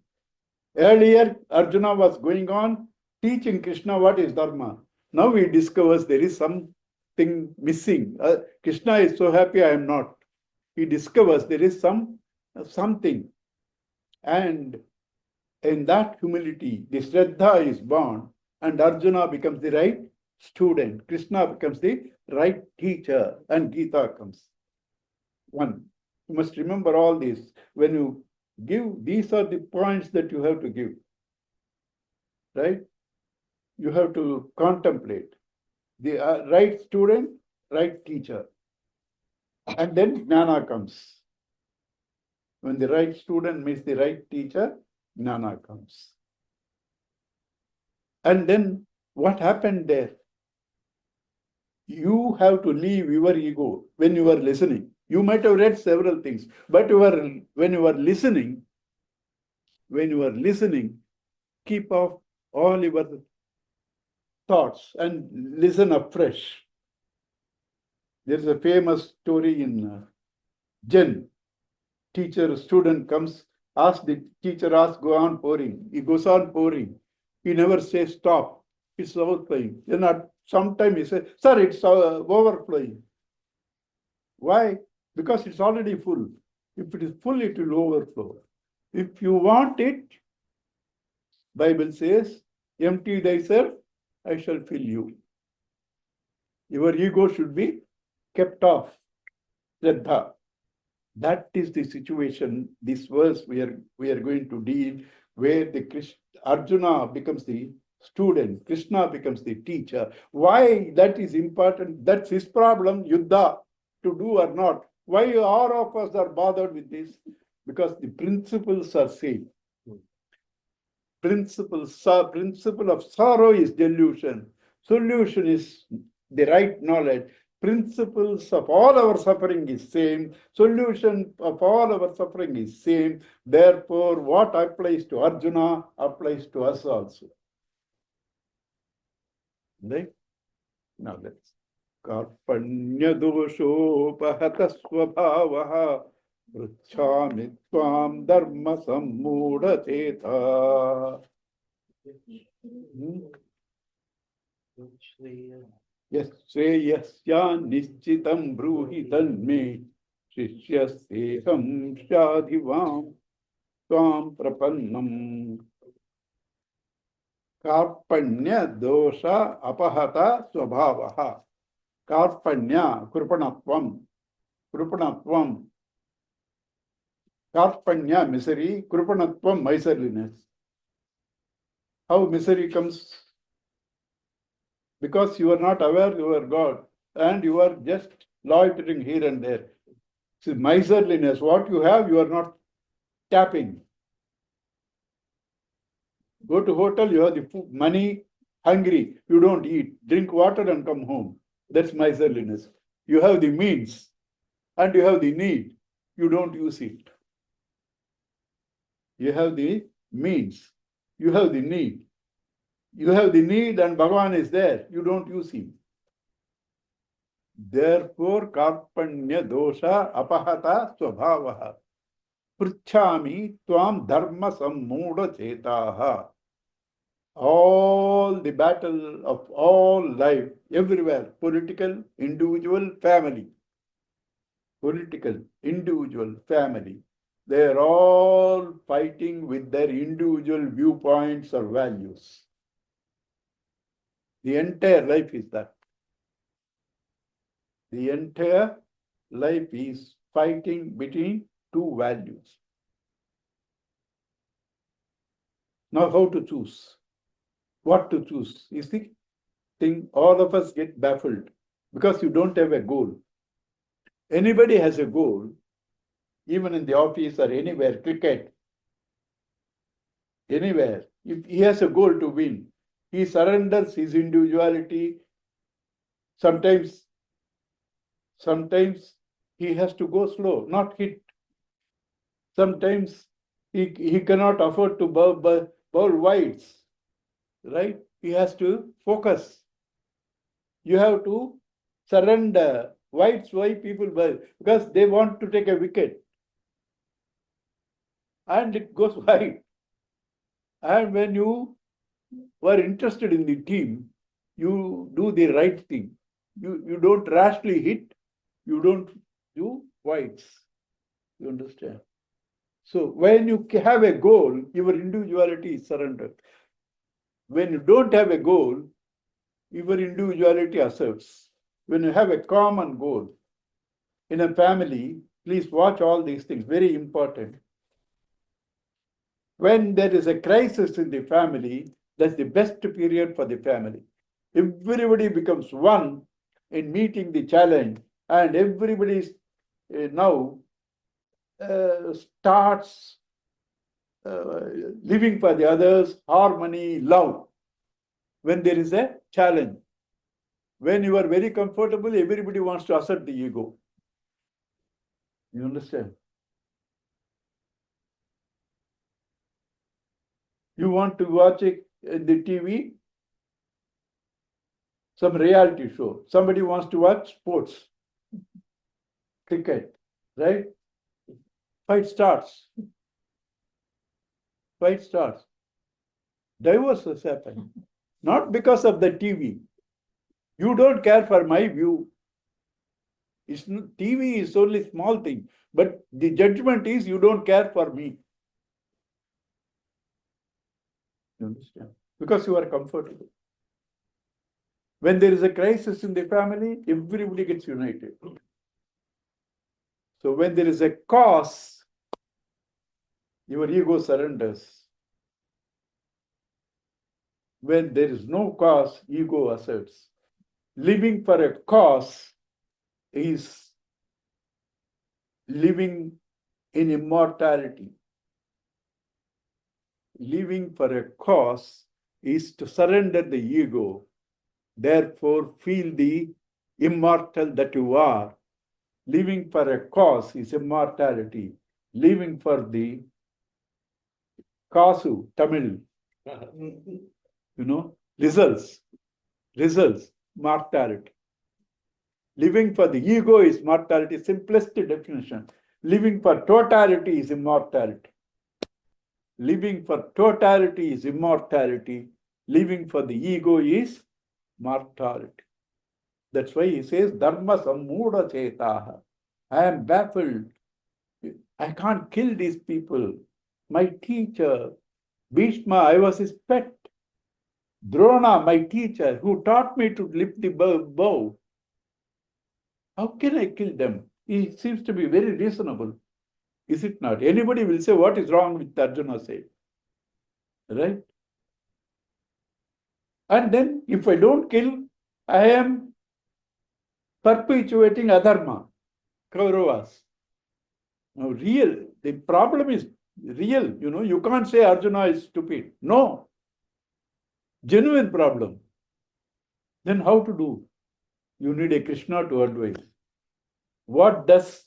Earlier, Arjuna was going on teaching Krishna what is Dharma. Now he discovers there is something missing. Krishna is so happy, I am not. He discovers there is something. And in that humility, the Shraddha is born and Arjuna becomes the right student. Krishna becomes the right teacher and Geeta comes. One. You must remember all this. When you give, these are the points that you have to give. Right? You have to contemplate. The right student, right teacher. And then Jnana comes. When the right student meets the right teacher, Jnana comes. And then what happened there? You have to leave your ego when you are listening. You might have read several things, but when you are listening, keep off all your thoughts and listen afresh. There is a famous story in Zen. Teacher, student comes, the teacher asks, go on pouring. He goes on pouring. He never says stop. It's overflowing. Then sometimes he says, sir, it's overflowing. Why? Because it's already full. If it is full, it will overflow. If you want it, Bible says, empty thyself, I shall fill you. Your ego should be kept off. Shraddha. That is the situation, this verse we are going to deal, where Arjuna becomes the student, Krishna becomes the teacher. Why that is important? That's his problem, Yuddha, to do or not. Why all of us are bothered with this? Because the principles are same. Principle of sorrow is delusion. Solution is the right knowledge. Principles of all our suffering is same. Solution of all our suffering is same. Therefore, what applies to Arjuna applies to us also. Right? Now let's. Karpanya dosho pahata swabhavaha Pruchhami tvam dharma sammudacheta. Yes, Shreyasya Nishchitam Bruhi Tanme Shishyasteham Shadhivam Tvam Prapannam Karpanya Dosha Apahata Swabhavaha. Karpanya Krupanatvam. Krupanatvam. Karpanya misery, Krupanatvam miserliness. How misery comes? Because you are not aware you are God and you are just loitering here and there. See, miserliness, what you have, you are not tapping. Go to hotel, you have the food, money, hungry, you don't eat. Drink water and come home. That's miserliness. You have the means and you have the need. You don't use it. You have the means. You have the need. You have the need and Bhagavan is there. You don't use him. Therefore, karpanya dosha apahata swabhavaha. Pruchhami tvam dharma sammuda chetaha. All the battle of all life, everywhere, political, individual, family. Political, individual, family. They are all fighting with their individual viewpoints or values. The entire life is that. The entire life is fighting between two values. Now, how to choose? What to choose is the thing all of us get baffled because you don't have a goal. Anybody has a goal, even in the office or anywhere, cricket, anywhere. If he has a goal to win, he surrenders his individuality. Sometimes he has to go slow, not hit. Sometimes he cannot afford to bowl wides, right? He has to focus. You have to surrender. Wides, why people bowl? Because they want to take a wicket. And it goes wide. And when you were interested in the team, you do the right thing. You don't rashly hit. You don't do wides. You understand? So when you have a goal, your individuality is surrendered. When you don't have a goal, your individuality asserts. When you have a common goal, in a family, please watch all these things, very important. When there is a crisis in the family, that's the best period for the family. Everybody becomes one in meeting the challenge, and everybody now starts living for the others, harmony, love. When there is a challenge, when you are very comfortable, everybody wants to assert the ego. You understand? You want to watch it in the TV, some reality show. Somebody wants to watch sports, cricket, right? Fight starts. Fight starts. Divorce has happened. Not because of the TV. You don't care for my view. TV is only small thing, but the judgment is you don't care for me. You understand? Because you are comfortable. When there is a crisis in the family, everybody gets united. So when there is a cause, your ego surrenders. When there is no cause, ego asserts. Living for a cause is living in immortality. Living for a cause is to surrender the ego, therefore feel the immortal that you are. Living for a cause is immortality. Living for the kasu, Tamil, results, mortality. Living for the ego is mortality, simplest definition. Living for totality is immortality. Living for totality is immortality. Living for the ego is mortality. That's why he says, Dharma sammuda chetaha. I am baffled. I can't kill these people. My teacher, Bhishma, I was his pet. Drona, my teacher, who taught me to lift the bow. How can I kill them? He seems to be very reasonable. Is it not? Anybody will say, what is wrong with Arjuna said? Right? And then, if I don't kill, I am perpetuating adharma, Kauravas. Now, the problem is real. You can't say Arjuna is stupid. No. Genuine problem. Then how to do? You need a Krishna to advise. What does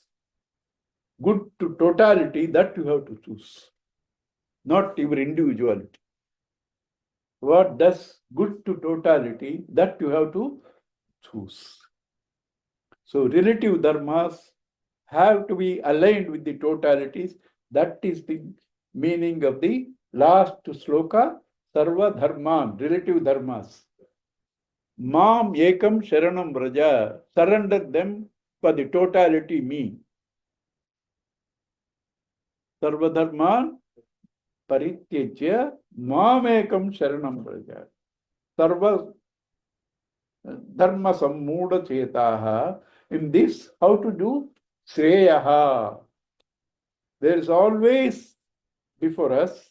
good to totality, that you have to choose, not your individuality. What does good to totality, that you have to choose. So relative dharmas have to be aligned with the totalities. That is the meaning of the last sloka, sarva dharman, relative dharmas. Mam ekam sharanam vraja, surrender them for the totality me. Sarva dharman parityajya mam ekam sharanam vraja. Sarva dharma sammuda chetaha. In this, how to do? Shreyaha. There is always before us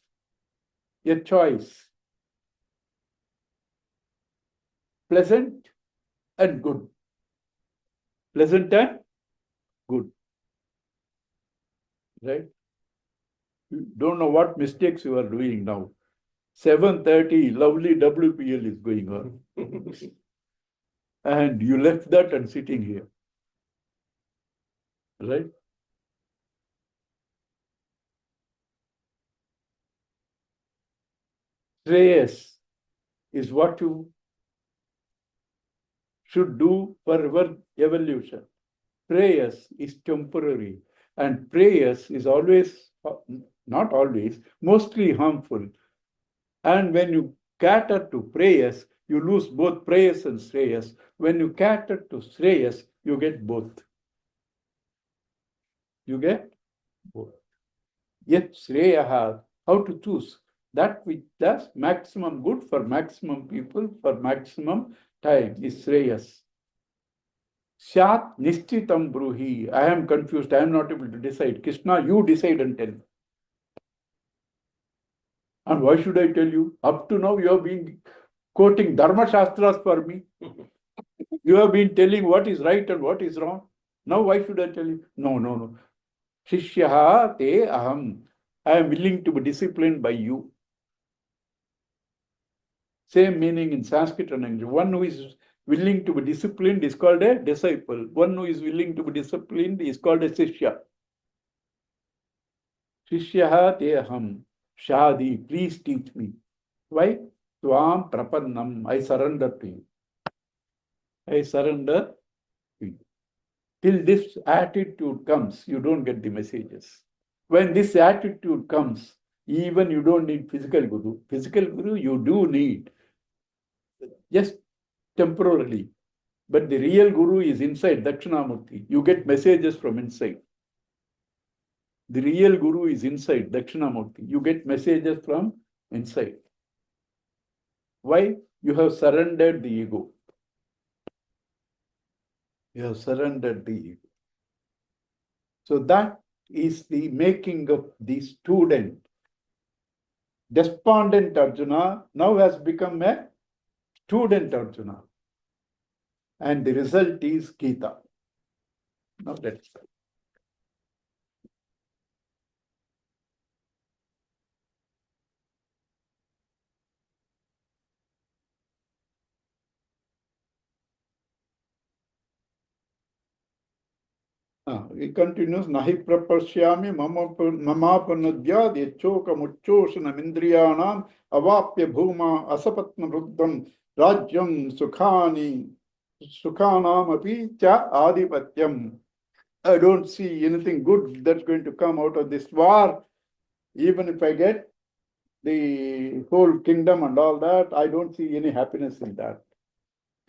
a choice. Pleasant and good. Pleasant and good. Right? You don't know what mistakes you are doing now. 7:30, lovely WPL is going on. And you left that and sitting here. Right? Shreyas is what you should do for your evolution. Prayers is temporary, and prayers is always, not always, mostly harmful. And when you cater to prayers, you lose both prayers and shreyas. When you cater to shreyas, you get both. You get both. Yet shreyaha, how to choose? That which does maximum good for maximum people for maximum time is shreyas. Shat nishchitam bruhi. I am confused. I am not able to decide. Krishna, you decide and tell me. And why should I tell you? Up to now, you have been quoting Dharma Shastras for me. You have been telling what is right and what is wrong. Now, why should I tell you? No. Shishyaha te aham. I am willing to be disciplined by you. Same meaning in Sanskrit and English. One who is willing to be disciplined is called a disciple. One who is willing to be disciplined is called a Shishya. Shishyaha te aham. Shadi, please teach me. Why? Tvam prapannam. I surrender to you. I surrender to you. Till this attitude comes, you don't get the messages. When this attitude comes, even you don't need physical guru. Physical guru you do need, just temporarily. But the real guru is inside Dakshinamurti. You get messages from inside. The real guru is inside Dakshinamurti. You get messages from inside. Why? You have surrendered the ego. You have surrendered the ego. So that is the making of the student. Despondent Arjuna now has become a student Arjuna. And the result is Geeta. Now that's it. He continues, Nahi prapashyami mamapanadhyad yachokamuchoshanam indriyanam avapya bhuma asapatna vruddham rajyam sukhanam api cha adipatyam. I don't see anything good that's going to come out of this war. Even if I get the whole kingdom and all that, I don't see any happiness in that.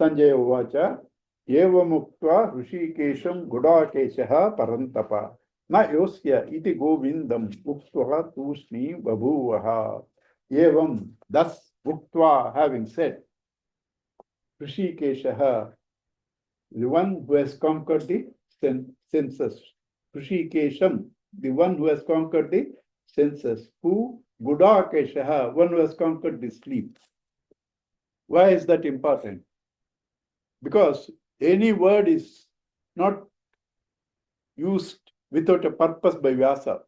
Sanjaya Uvacha, Eva Muktva Rishikesham Gudakeshaha Parantapa. Na yosya iti govindam uktva tusni babuvaha. Evam, thus uktva, having said, Rishikeshaha, the one who has conquered the senses. Rishikesham, the one who has conquered the senses. Who? Gudakeshaha, one who has conquered the sleep. Why is that important? Because any word is not used without a purpose by Vyasa.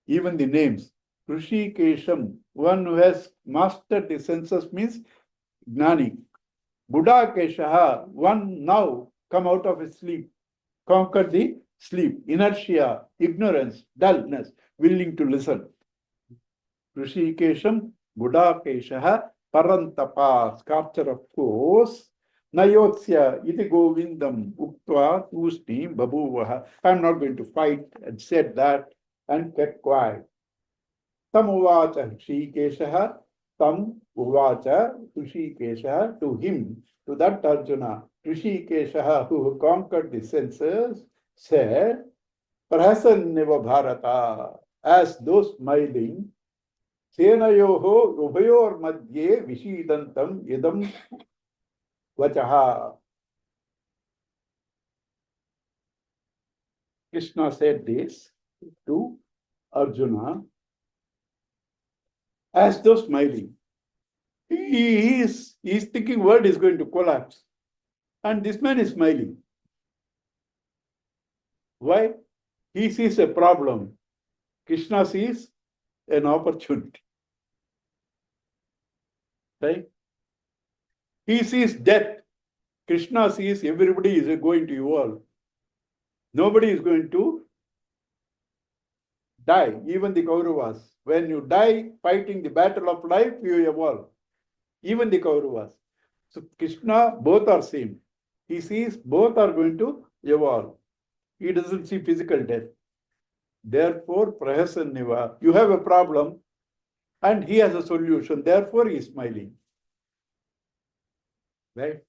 Even the names. Rishikesham, one who has mastered the senses, means Gnani. Budakeshaha, one now come out of his sleep, conquer the sleep, inertia, ignorance, dullness, willing to listen. Rishikesham, Budakeshaha, Parantapa, sculpture of force. Nayotsya iti govindam uktva tusni babuvaha. I'm not going to fight, and said that and kept quiet. Tam uvacha Rishikeshaha, tam uvacha Rishikeshaha, to him, to that Arjuna, Rishikeshaha, who conquered the senses, said, Prasanneva Bharata, as though smiling, Senayoho ubayor madhye vishidantam idam vachaha. Krishna said this to Arjuna as though smiling. He is thinking world is going to collapse. And this man is smiling. Why? He sees a problem. Krishna sees an opportunity. Right? He sees death. Krishna sees everybody is going to evolve. Nobody is going to die, even the Kauravas. When you die fighting the battle of life, you evolve. Even the Kauravas. So Krishna, both are same. He sees both are going to evolve. He doesn't see physical death. Therefore, Prahasanneva, you have a problem and he has a solution. Therefore, he is smiling. Right?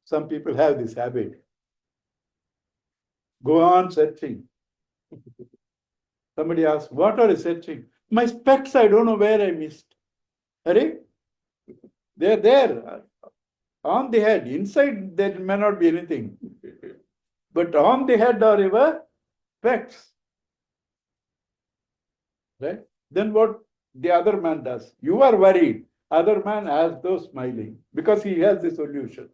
Some people have this habit. Go on searching. Somebody asks, what are you searching? My specs, I don't know where I missed. Are they're there on the head. Inside there may not be anything. But on the head are your specs. Right? Then what the other man does? You are worried. Other man has those smiling because he has the solution.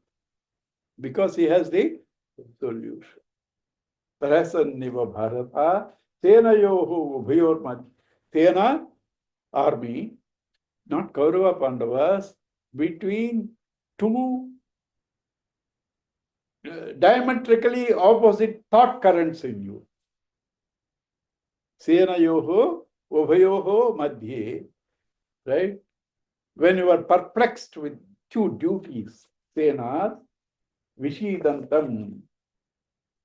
Because he has the solution. Prasanniva Bharata, Sena Yohu Ubhayor Madhya. Sena, army, not Kaurava Pandavas, between two diametrically opposite thought currents in you. Sena Yoho, Ubhayoho Madhye, right? When you are perplexed with two duties, Sena, Vishidantam,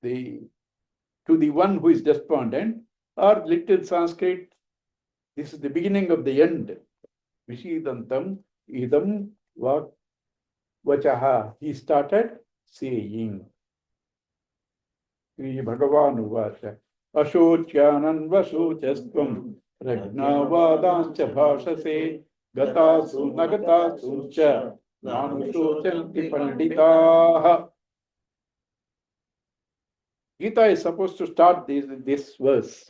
to the one who is despondent, or little Sanskrit, this is the beginning of the end. Vishidantam, idam vachaha. He started saying. Sri Bhagawad Uvacha. Ashocyanan vasochastvam ragnavadancha bhashase gatasu nagatasu cha nanusochanti panditaha. Geeta is supposed to start this verse.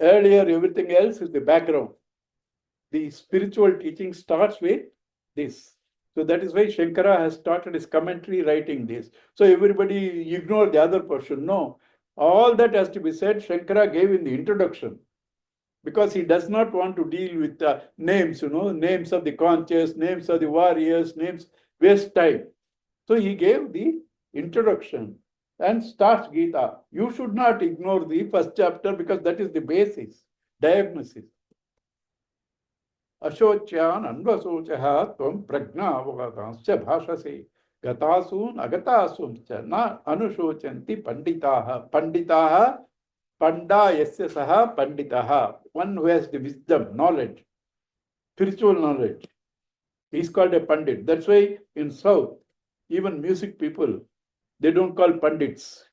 Earlier, everything else is the background. The spiritual teaching starts with this. So that is why Shankara has started his commentary writing this. So everybody ignore the other portion. No. All that has to be said, Shankara gave in the introduction. Because he does not want to deal with names, names of the conscious, names of the warriors, names, waste time. So he gave the introduction and starts Geeta. You should not ignore the first chapter because that is the basis, diagnosis. Ashocyan anvasochaha tvam prajna avagatascha bhashase. Gatasun, agatasun cha na anushocanti panditaha. Panditaha, panda yasya saha panditaha. One who has the wisdom, knowledge, spiritual knowledge. He's called a pandit. That's why in South, even music people, they don't call pandits.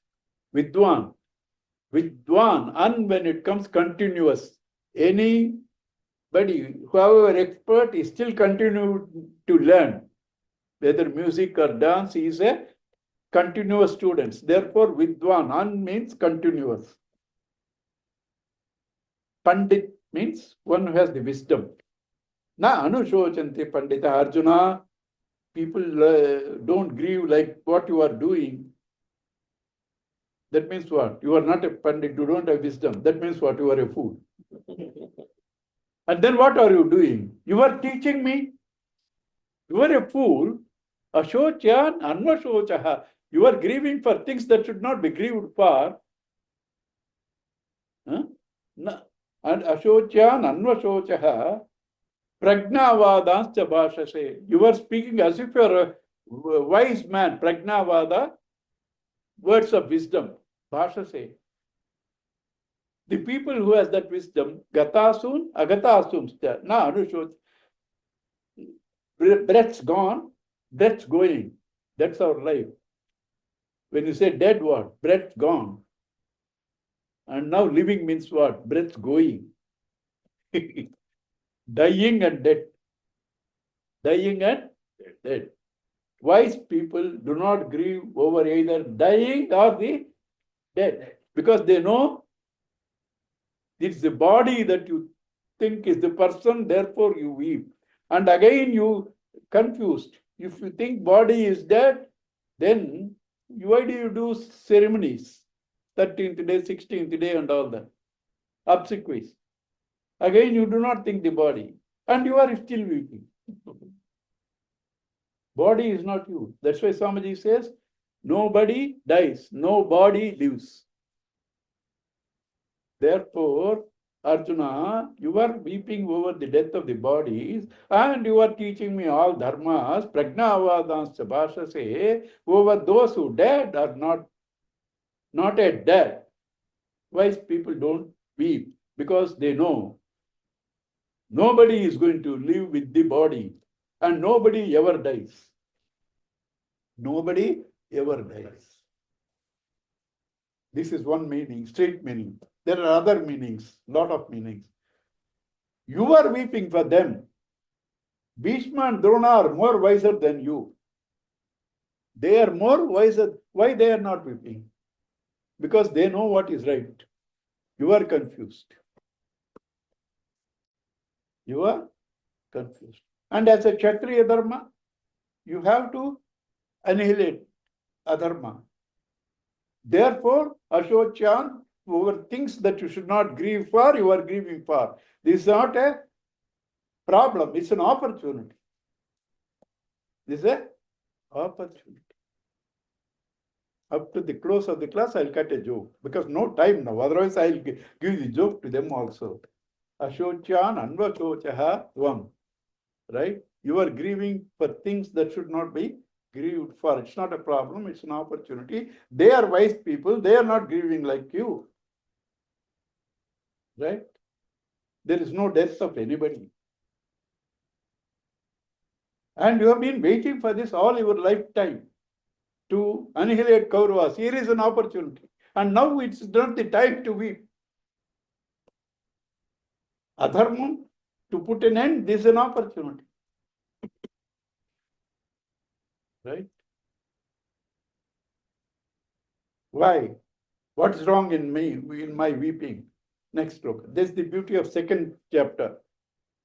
Vidwan. Vidwan. And when it comes continuous, anybody, however expert, is still continue to learn. Whether music or dance, he is a continuous student. Therefore, Vidwan. An means continuous. Pandit means one who has the wisdom. Na anushocanti pandita Arjuna. People don't grieve like what you are doing. That means what? You are not a pandit, you don't have wisdom. That means what? You are a fool. And then what are you doing? You are teaching me. You are a fool. Ashocyan anvashochaha. You are grieving for things that should not be grieved for. And ashocyan anvashochaha. Pragnavadanscha bhashase. You are speaking as if you are a wise man. Pragnavada, words of wisdom. Bhashase. The people who has that wisdom, gatasun, agatasumscha. Na anushot. Breath's gone, breath's going. That's our life. When you say dead, what? Breath gone. And now living means what? Breath going. Dying and dead. Dying and dead. Wise people do not grieve over either dying or the dead. Because they know it's the body that you think is the person, therefore you weep. And again you confused. If you think body is dead, then why do you do ceremonies? 13th day, 16th day and all that. Obsequies. Again you do not think the body. And you are still weeping. Body is not you. That's why Swamiji says, nobody dies, nobody lives. Therefore, Arjuna, you are weeping over the death of the bodies and you are teaching me all dharmas, pragnavadanscha bhashase, over those who dead are not yet dead. Wise people don't weep because they know nobody is going to live with the body and nobody ever dies. Nobody ever dies. This is one meaning, straight meaning. There are other meanings, lot of meanings. You are weeping for them. Bhishma and Drona are more wiser than you. They are more wiser. Why they are not weeping? Because they know what is right. You are confused. You are confused. And as a Kshatriya dharma, you have to annihilate adharma. Therefore, Ashocyan, over things that you should not grieve for, you are grieving for. This is not a problem, it's an opportunity. This is an opportunity. Up to the close of the class, I'll cut a joke because no time now. Otherwise, I'll give the joke to them also. Ashocyan anvachochaha tvam. Right? You are grieving for things that should not be grieved for. It's not a problem, it's an opportunity. They are wise people, they are not grieving like you. Right? There is no death of anybody. And you have been waiting for this all your lifetime to annihilate Kauravas. Here is an opportunity. And now it's not the time to weep. Adharma, to put an end, this is an opportunity. Right? Why? What's wrong in me, in my weeping? Next look. This is the beauty of second chapter.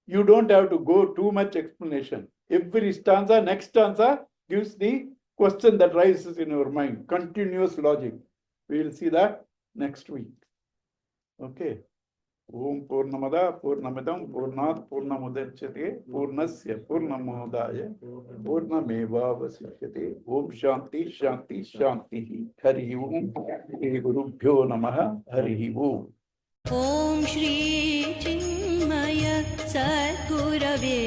You don't have to go too much explanation. Every stanza, next stanza gives the question that rises in your mind. Continuous logic. We will see that next week. Okay. Om Purnamada Purnamidam Purnat Purnamudachyate Purnasya Purnamodaya Purnameva Vasishyate Om Shanti Shanti Shanti Hari Om Shri Gurubhyo Namaha Hari Om. Om Shri Chinmay सद्गुरवे